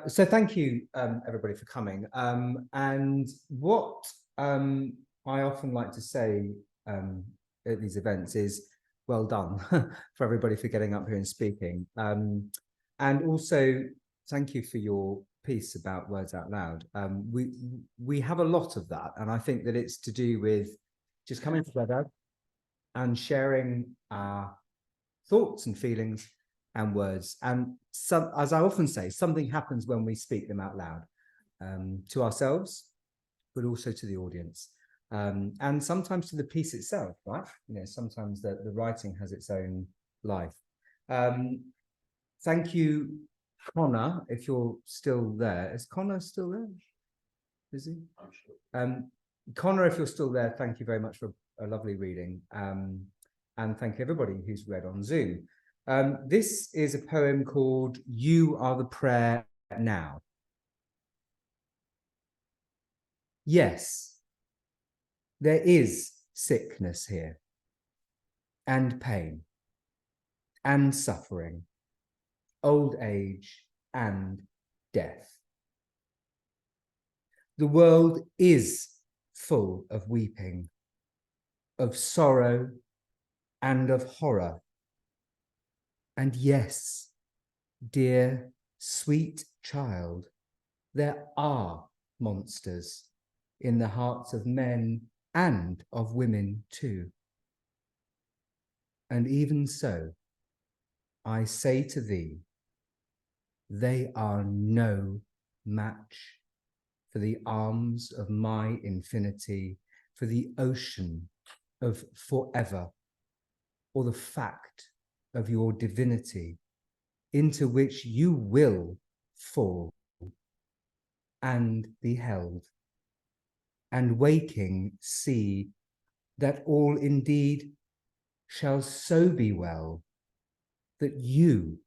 So thank you, everybody, for coming. And what I often like to say at these events is, well done for everybody for getting up here and speaking. And also, thank you for your piece about words out loud. We have a lot of that, and I think that it's to do with just coming together and sharing our thoughts and feelings and words. And some, as I often say, something happens when we speak them out loud, to ourselves, but also to the audience. And sometimes to the piece itself, right? Sometimes the writing has its own life. Thank you, Conor, if you're still there. Is Conor still there? Is he? I'm sure. Conor, if you're still there, thank you very much for a lovely reading. And thank you everybody who's read on Zoom. This is a poem called You Are the Prayer Now. Yes, there is sickness here, and pain, and suffering, old age, and death. The world is full of weeping, of sorrow, and of horror. And yes, dear, sweet child, there are monsters in the hearts of men and of women too. And even so, I say to thee, they are no match for the arms of my infinity, for the ocean of forever, or the fact of your divinity, into which you will fall and be held, and waking see that all indeed shall so be well, that you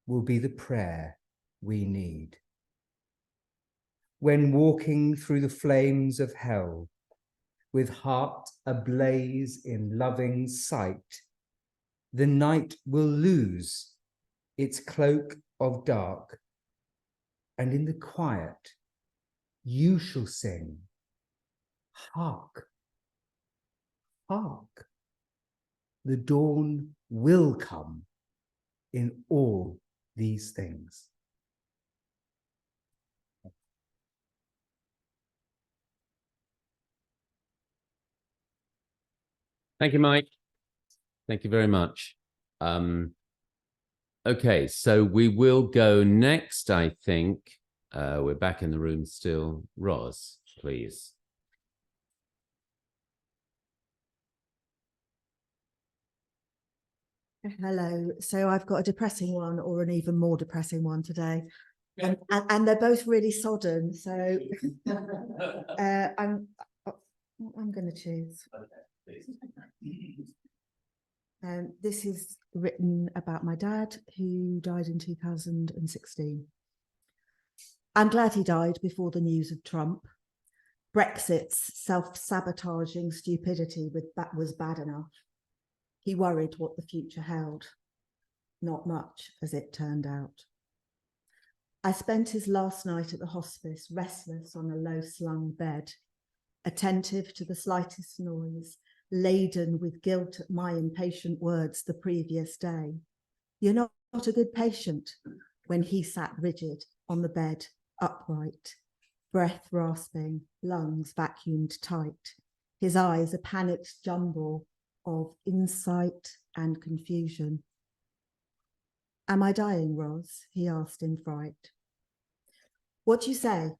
will be the prayer we need. When walking through the flames of hell, with heart ablaze in loving sight, the night will lose its cloak of dark, and in the quiet you shall sing, hark, hark, the dawn will come in all these things. Thank you, Mike. Thank you very much. Okay, so we will go next, I think. We're back in the room still. Roz, please. Hello. So I've got a depressing one or an even more depressing one today. And they're both really sodden. So I'm going to choose. This is written about my dad, who died in 2016. I'm glad he died before the news of Trump. Brexit's self-sabotaging stupidity was bad enough. He worried what the future held. Not much, as it turned out. I spent his last night at the hospice, restless on a low-slung bed, attentive to the slightest noise, laden with guilt at my impatient words the previous day. You're not a good patient, when he sat rigid on the bed, upright, breath rasping, lungs vacuumed tight, his eyes a panicked jumble of insight and confusion. Am I dying, Ros? He asked in fright. What do you say?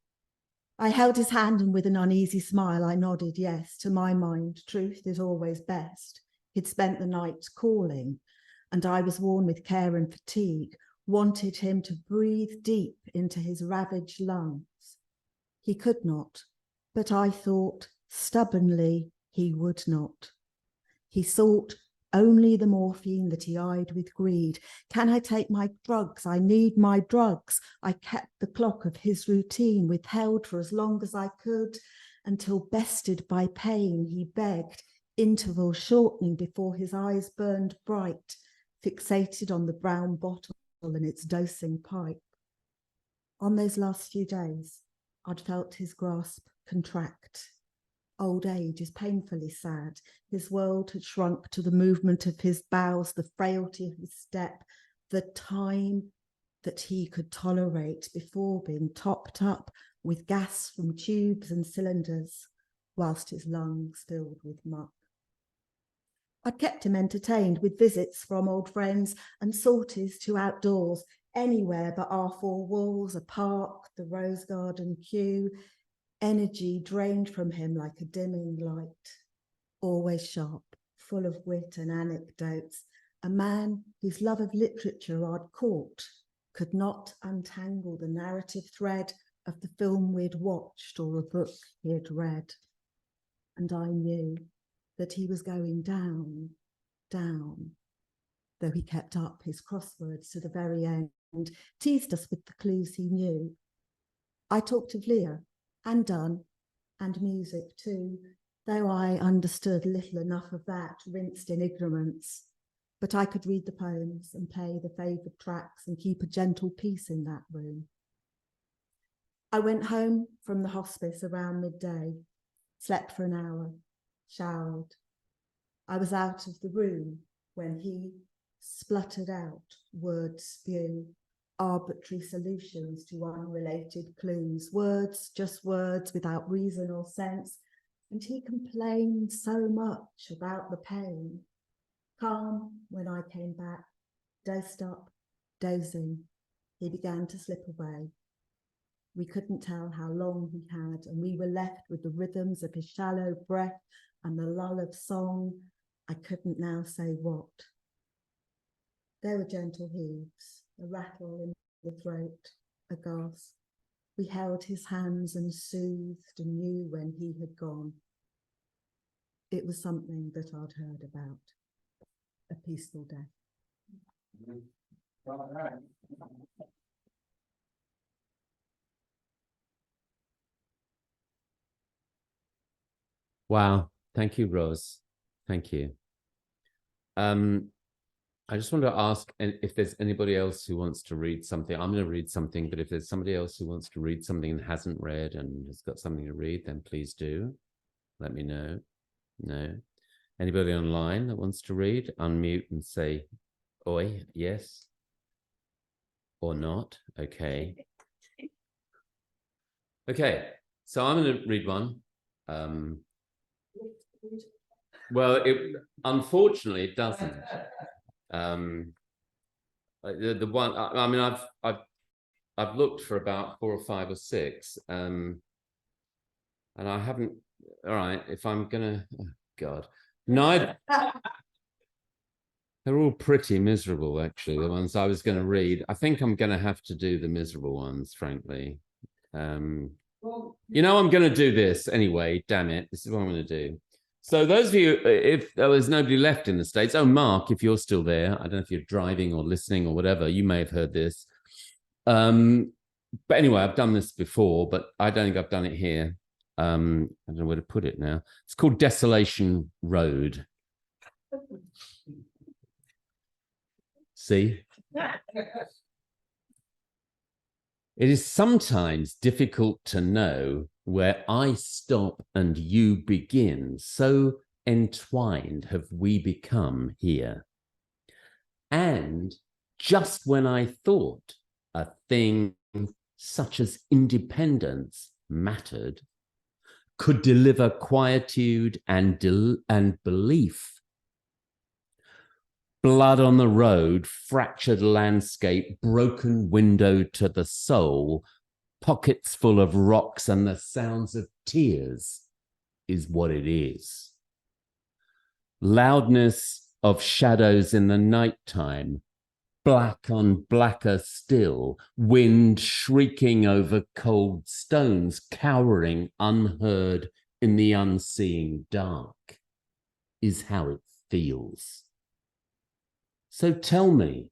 I held his hand, and with an uneasy smile, I nodded yes. To my mind, truth is always best. He'd spent the night calling, and I was worn with care and fatigue, wanted him to breathe deep into his ravaged lungs. He could not, but I thought stubbornly he would not. He sought only the morphine that he eyed with greed. Can I take my drugs? I need my drugs. I kept the clock of his routine, withheld for as long as I could, until bested by pain, he begged, interval shortening before his eyes burned bright, fixated on the brown bottle and its dosing pipe. On those last few days, I'd felt his grasp contract. Old age is painfully sad. His world had shrunk to the movement of his bowels, the frailty of his step, the time that he could tolerate before being topped up with gas from tubes and cylinders, whilst his lungs filled with muck. I'd kept him entertained with visits from old friends and sorties to outdoors, anywhere but our four walls, a park, the rose garden queue. Energy drained from him like a dimming light, always sharp, full of wit and anecdotes, a man whose love of literature I'd caught could not untangle the narrative thread of the film we'd watched or a book he'd read. And I knew that he was going down, down, though he kept up his crosswords to the very end, teased us with the clues he knew. I talked of Leah, and Dunn, and music too, though I understood little enough of that, rinsed in ignorance. But I could read the poems and play the favoured tracks and keep a gentle peace in that room. I went home from the hospice around midday, slept for an hour, showered. I was out of the room when he spluttered out words spew, arbitrary solutions to unrelated clues, words, just words without reason or sense. And he complained so much about the pain. Calm when I came back, dosed up, dozing, he began to slip away. We couldn't tell how long he had, and we were left with the rhythms of his shallow breath and the lull of song. I couldn't now say what. There were gentle heaves, a rattle in the throat, a gasp. We held his hands and soothed and knew when he had gone. It was something that I'd heard about, a peaceful death. Wow. Thank you, Rose. Thank you. I just want to ask if there's anybody else who wants to read something. I'm going to read something, but if there's somebody else who wants to read something and hasn't read and has got something to read, then please do. Let me know. No. Anybody online that wants to read, unmute and say, oi, yes, or not. Okay. Okay, so I'm going to read one. Well, it unfortunately it doesn't. The one, I mean, I've looked for about 4 or 5 or 6, and I haven't. All right, if I'm gonna, oh God, neither. They're all pretty miserable, actually. The ones I was going to read. I think I'm going to have to do the miserable ones, frankly. You know, I'm going to do this anyway. Damn it, this is what I'm going to do. So those of you, if there was nobody left in the States, oh, Mark, if you're still there, I don't know if you're driving or listening or whatever, you may have heard this. But anyway, I've done this before, but I don't think I've done it here. I don't know where to put it now. It's called Desolation Road. See? It is sometimes difficult to know where I stop and you begin. So entwined have we become here. And just when I thought a thing such as independence mattered, could deliver quietude and belief, blood on the road, fractured landscape, broken window to the soul, pockets full of rocks and the sounds of tears is what it is. Loudness of shadows in the nighttime, black on blacker still, wind shrieking over cold stones, cowering unheard in the unseeing dark, is how it feels. So tell me,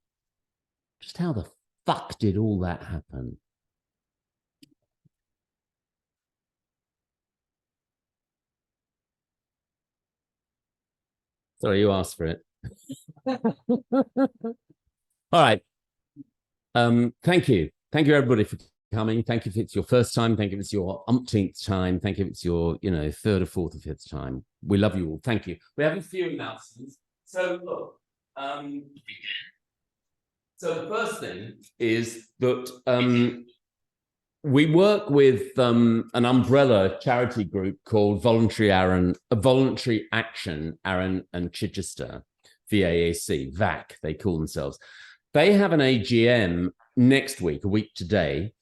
just how the fuck did all that happen? Sorry, you asked for it. All right. Thank you. Thank you, everybody, for coming. Thank you if it's your first time. Thank you if it's your umpteenth time. Thank you if it's your, third or fourth or fifth time. We love you all. Thank you. We have a few announcements. So look, so the first thing is that we work with an umbrella charity group called Voluntary Action Arran and Chichester, VAAC, VAC, they call themselves. They have an AGM next week, a week today,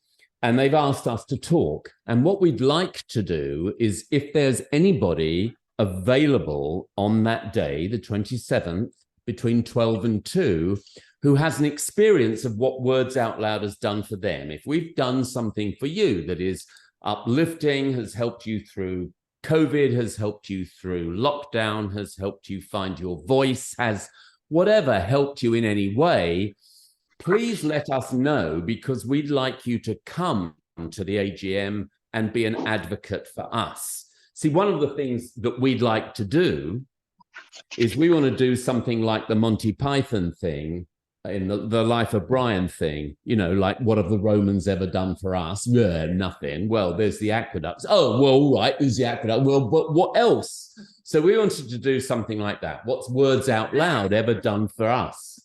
and they've asked us to talk. And what we'd like to do is, if there's anybody available on that day, the 27th, between 12 and 2, who has an experience of what Words Out Loud has done for them. If we've done something for you that is uplifting, has helped you through COVID, has helped you through lockdown, has helped you find your voice, has whatever helped you in any way, please let us know, because we'd like you to come to the AGM and be an advocate for us. See, one of the things that we'd like to do is we want to do something like the Monty Python thing, in the Life of Brian thing, like, what have the Romans ever done for us? Yeah, nothing. Well, there's the aqueducts. Oh, well, right, there's the aqueduct. Well, but what else? So we wanted to do something like that. What's Words Out Loud ever done for us?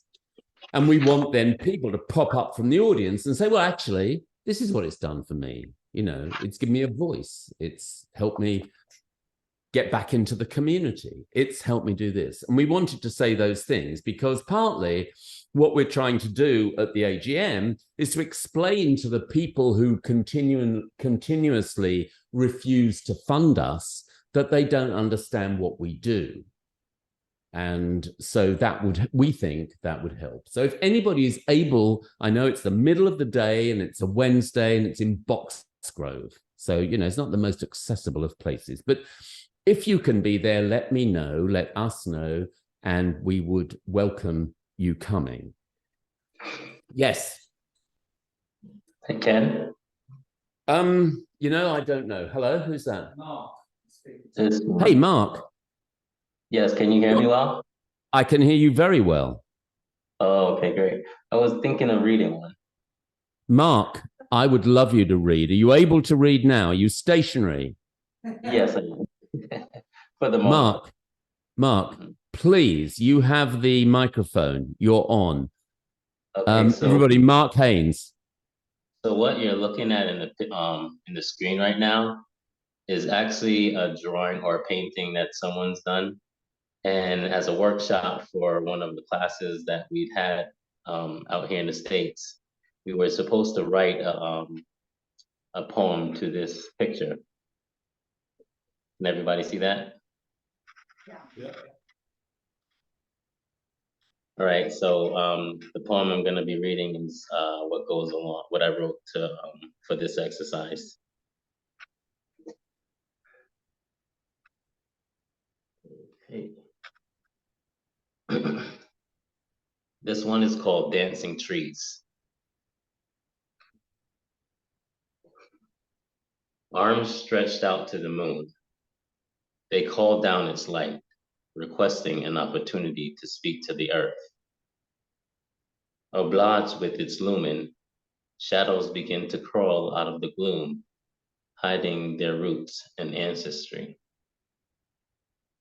And we want then people to pop up from the audience and say, well, actually, this is what it's done for me. It's given me a voice. It's helped me get back into the community. It's helped me do this. And we wanted to say those things because partly what we're trying to do at the AGM is to explain to the people who continuously refuse to fund us that they don't understand what we do. And so we think that would help. So if anybody is able, I know it's the middle of the day and it's a Wednesday and it's in Boxgrove. So, it's not the most accessible of places, but if you can be there, let me know, let us know, and we would welcome you coming. Yes. Hey, Ken. I don't know. Hello, who's that? Mark. Hey, Mark. Yes, can you hear me well? I can hear you very well. Oh, okay, great. I was thinking of reading one. Mark, I would love you to read. Are you able to read now? Are you stationary? Yes, I am. For the moment. Mark, please, you have the microphone. You're on. Okay, so everybody, Mark Haynes. So what you're looking at in the screen right now is actually a drawing or a painting that someone's done. And as a workshop for one of the classes that we'd had out here in the States, we were supposed to write a poem to this picture. Can everybody see that? Yeah. All right, so the poem I'm going to be reading is what goes along, what I wrote for this exercise. Okay. This one is called Dancing Trees. Arms stretched out to the moon, they call down its light, requesting an opportunity to speak to the earth. Obliged with its lumen, shadows begin to crawl out of the gloom, hiding their roots and ancestry.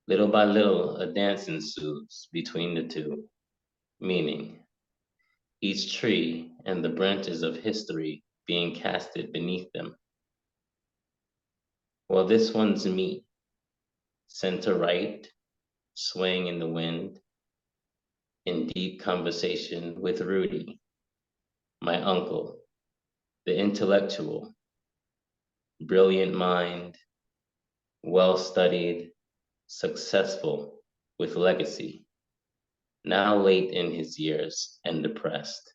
Little by little, a dance ensues between the two, meaning each tree and the branches of history being casted beneath them. Well, this one's me, center right, swaying in the wind, in deep conversation with Rudy, my uncle, the intellectual, brilliant mind, well-studied, successful, with legacy, now late in his years and depressed.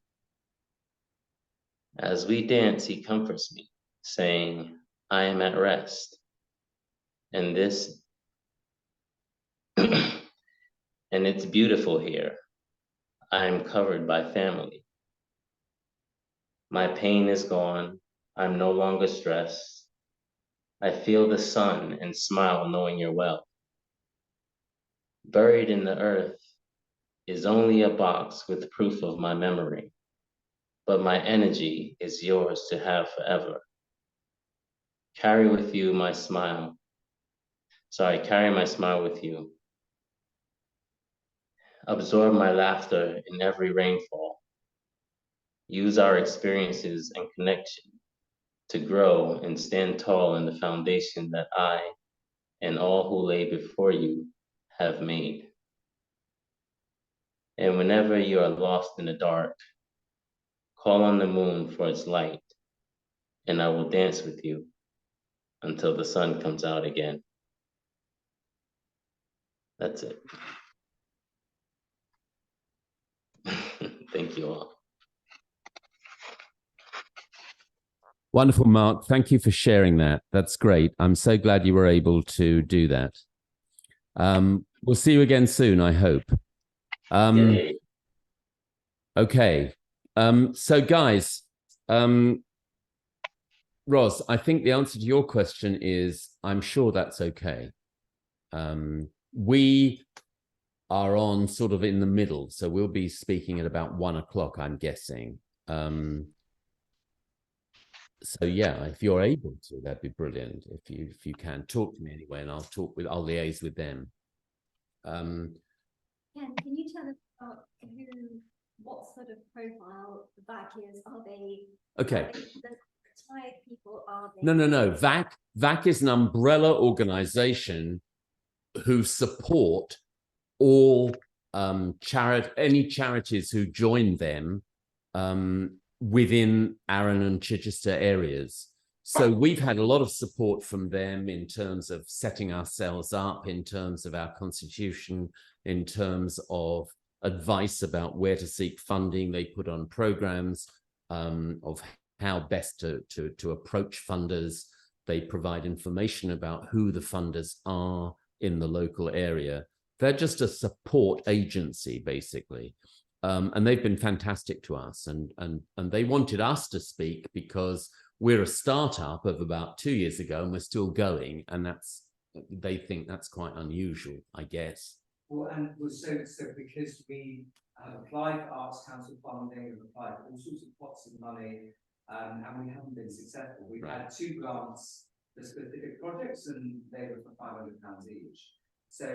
As we dance, he comforts me, saying, I am at rest. And this, and it's beautiful here. I am covered by family. My pain is gone. I'm no longer stressed. I feel the sun and smile knowing you're well. Buried in the earth is only a box with proof of my memory, but my energy is yours to have forever. Carry with you my smile. Carry my smile with you. Absorb my laughter in every rainfall. Use our experiences and connection to grow and stand tall in the foundation that I and all who lay before you have made. And whenever you are lost in the dark, call on the moon for its light, and I will dance with you until the sun comes out again. That's it. Thank you all. Wonderful, Mark. Thank you for sharing that. That's great. I'm so glad you were able to do that. We'll see you again soon, I hope. Okay. So guys, Ros, I think the answer to your question is, I'm sure that's okay. We are on sort of in the middle, so we'll be speaking at about 1 o'clock, I'm guessing. So yeah, if you're able to, that'd be brilliant. If you can talk to me anyway, and I'll liaise with them. Ken, can you tell us about what sort of profile VAC is? Are they okay? The retired people? Are they? No. VAC is an umbrella organization who support all any charities who join them within Arran and Chichester areas. So we've had a lot of support from them in terms of setting ourselves up, in terms of our constitution, in terms of advice about where to seek funding. They put on programs of how best to approach funders. They provide information about who the funders are in the local area. They're just a support agency, basically. And they've been fantastic to us. And they wanted us to speak because we're a startup of about 2 years ago and we're still going. And they think that's quite unusual, I guess. Well, so because we have applied for Arts Council funding, we've applied for all sorts of pots of money, and we haven't been successful. We've had 2 grants for specific projects, and they were for £500 each. So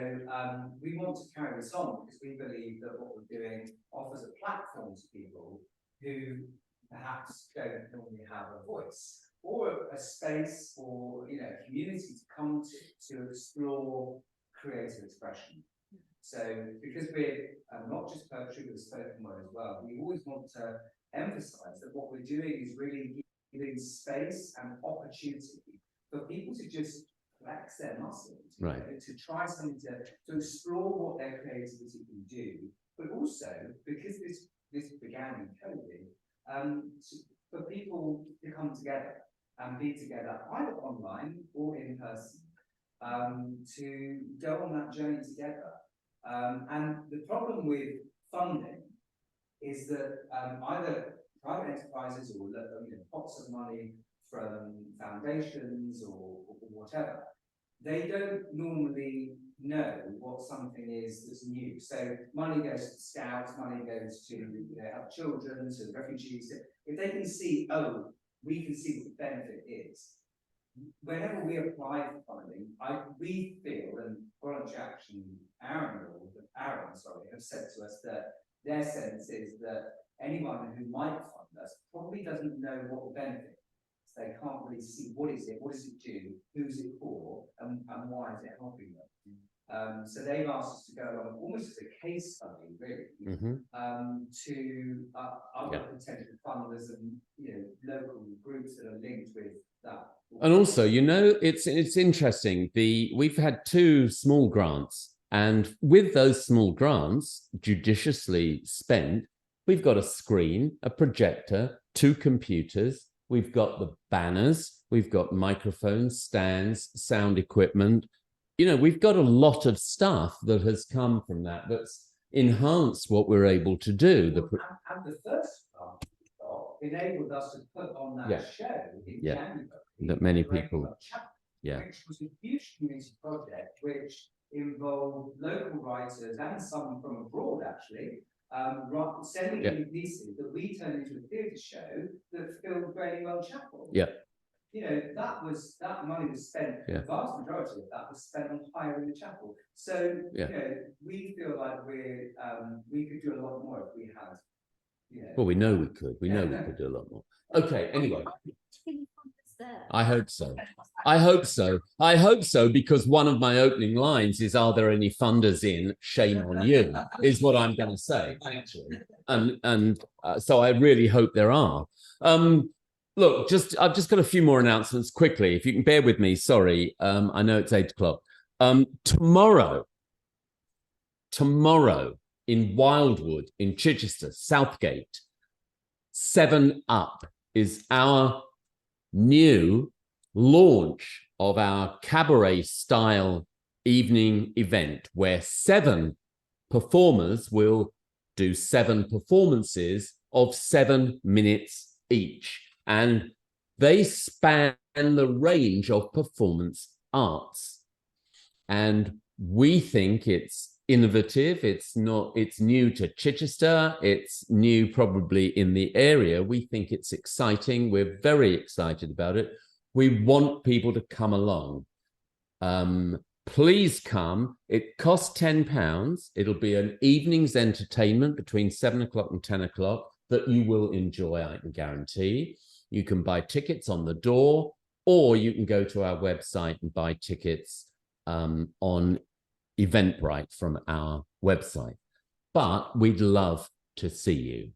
we want to carry this on because we believe that what we're doing offers a platform to people who perhaps don't normally have a voice, or a space or a community to come to explore creative expression. So because we're not just poetry but spoken word as well, we always want to emphasize that what we're doing is really giving space and opportunity for people to just flex their muscles, right? To try something to explore what their creativity can do, but also because this began in COVID, for people to come together and be together either online or in person, to go on that journey together. And the problem with funding is that either private enterprises or pots of money from foundations or whatever, they don't normally know what something is that's new. So money goes to Scouts, money goes to help children, to refugees. If they can see, we can see what the benefit is. Whenever we apply for funding, we feel, and Voluntary Action Arran have said to us that their sense is that anyone who might fund us probably doesn't know what the benefit is. They can't really see what is it doing, who's it for, and why is it helping them. So they've asked us to go along almost as a case study, really, to other potential funders and local groups that are linked with that. And also, it's interesting. We've had 2 small grants, and with those small grants, judiciously spent, we've got a screen, a projector, 2 computers. We've got the banners. We've got microphones, stands, sound equipment. We've got a lot of stuff that has come from that's enhanced what we're able to do. And the first one enabled us to put on that show in January. That many people, which was a huge community project, which involved local writers and some from abroad, actually, sending in pieces that we turned into a theatre show that filled Well Chapel. That money was spent. The vast majority of that was spent on hiring the chapel. So we feel like we could do a lot more if we had. Well, we know we could. We know we could do a lot more. Okay. Anyway. I hope so. I hope so. I hope so, because one of my opening lines is, "Are there any funders in? Shame on you," is what I'm going to say, actually. And so I really hope there are. Look, I've just got a few more announcements quickly. If you can bear with me, sorry. I know it's 8 o'clock. Tomorrow in Wildwood, in Chichester, Southgate, 7 Up is our new launch of our cabaret style evening event, where 7 performers will do 7 performances of 7 minutes each, and they span the range of performance arts, and we think it's innovative. It's new to Chichester. It's new probably in the area. We think it's exciting. We're very excited about it. We want people to come along. Please come. It costs £10. It'll be an evening's entertainment between 7 o'clock and 10 o'clock that you will enjoy, I can guarantee. You can buy tickets on the door, or you can go to our website and buy tickets on Eventbrite from our website. But we'd love to see you.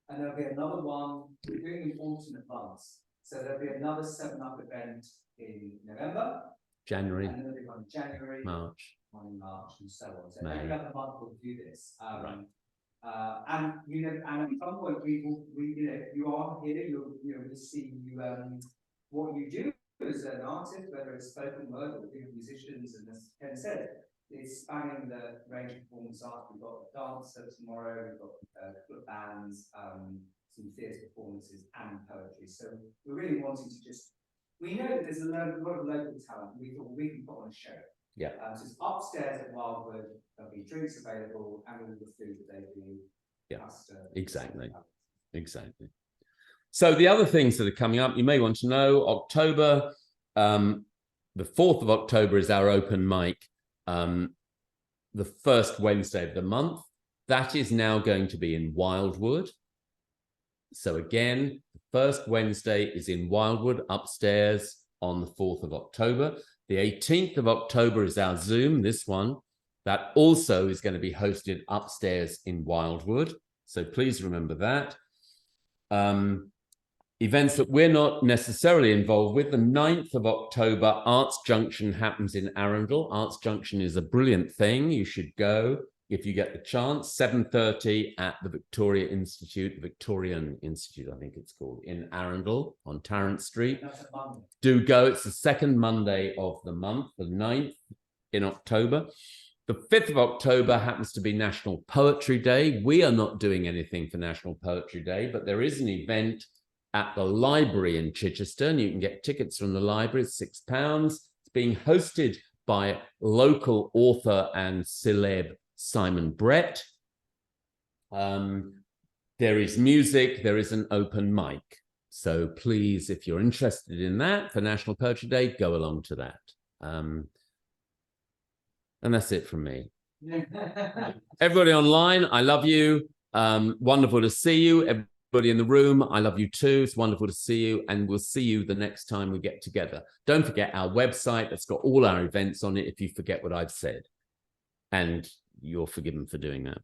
And there'll be another one. We're doing an alternate months. So there'll be another 7 Up event in November. January. And then there'll be one in January. March. One in March, and so on. So May. every other month we'll do this. And and at some point you are here. We'll see what you do as an artist, whether it's spoken word or being musicians, and as Ken said, it's spanning the range of performance art. We've got a dancer tomorrow, we've got bands, some theatre performances and poetry. So we're really wanting to we know that there's a lot of local talent. We thought we can put on a show. Yeah. So it's upstairs at Wildwood. There'll be drinks available and all the food that they do. Yeah, pasta, exactly. So the other things that are coming up, you may want to know, October, the 4th of October is our open mic, the first Wednesday of the month. That is now going to be in Wildwood. So again, the first Wednesday is in Wildwood, upstairs on the 4th of October. The 18th of October is our Zoom, this one. That also is going to be hosted upstairs in Wildwood. So please remember that. Events that we're not necessarily involved with. The 9th of October, Arts Junction happens in Arundel. Arts Junction is a brilliant thing. You should go if you get the chance. 7:30 at the Victorian Institute, I think it's called, in Arundel on Tarrant Street. Do go. It's the second Monday of the month, the 9th in October. The 5th of October happens to be National Poetry Day. We are not doing anything for National Poetry Day, but there is an event at the library in Chichester, and you can get tickets from the library. It's £6. It's being hosted by local author and celeb Simon Brett. There is music, there is an open mic. So please, if you're interested in that for National Poetry Day, go along to that. And that's it from me. Everybody online, I love you. Wonderful to see you. Everybody in the room, I love you too. It's wonderful to see you, and we'll see you the next time we get together. Don't forget our website. It's got all our events on it if you forget what I've said. And you're forgiven for doing that.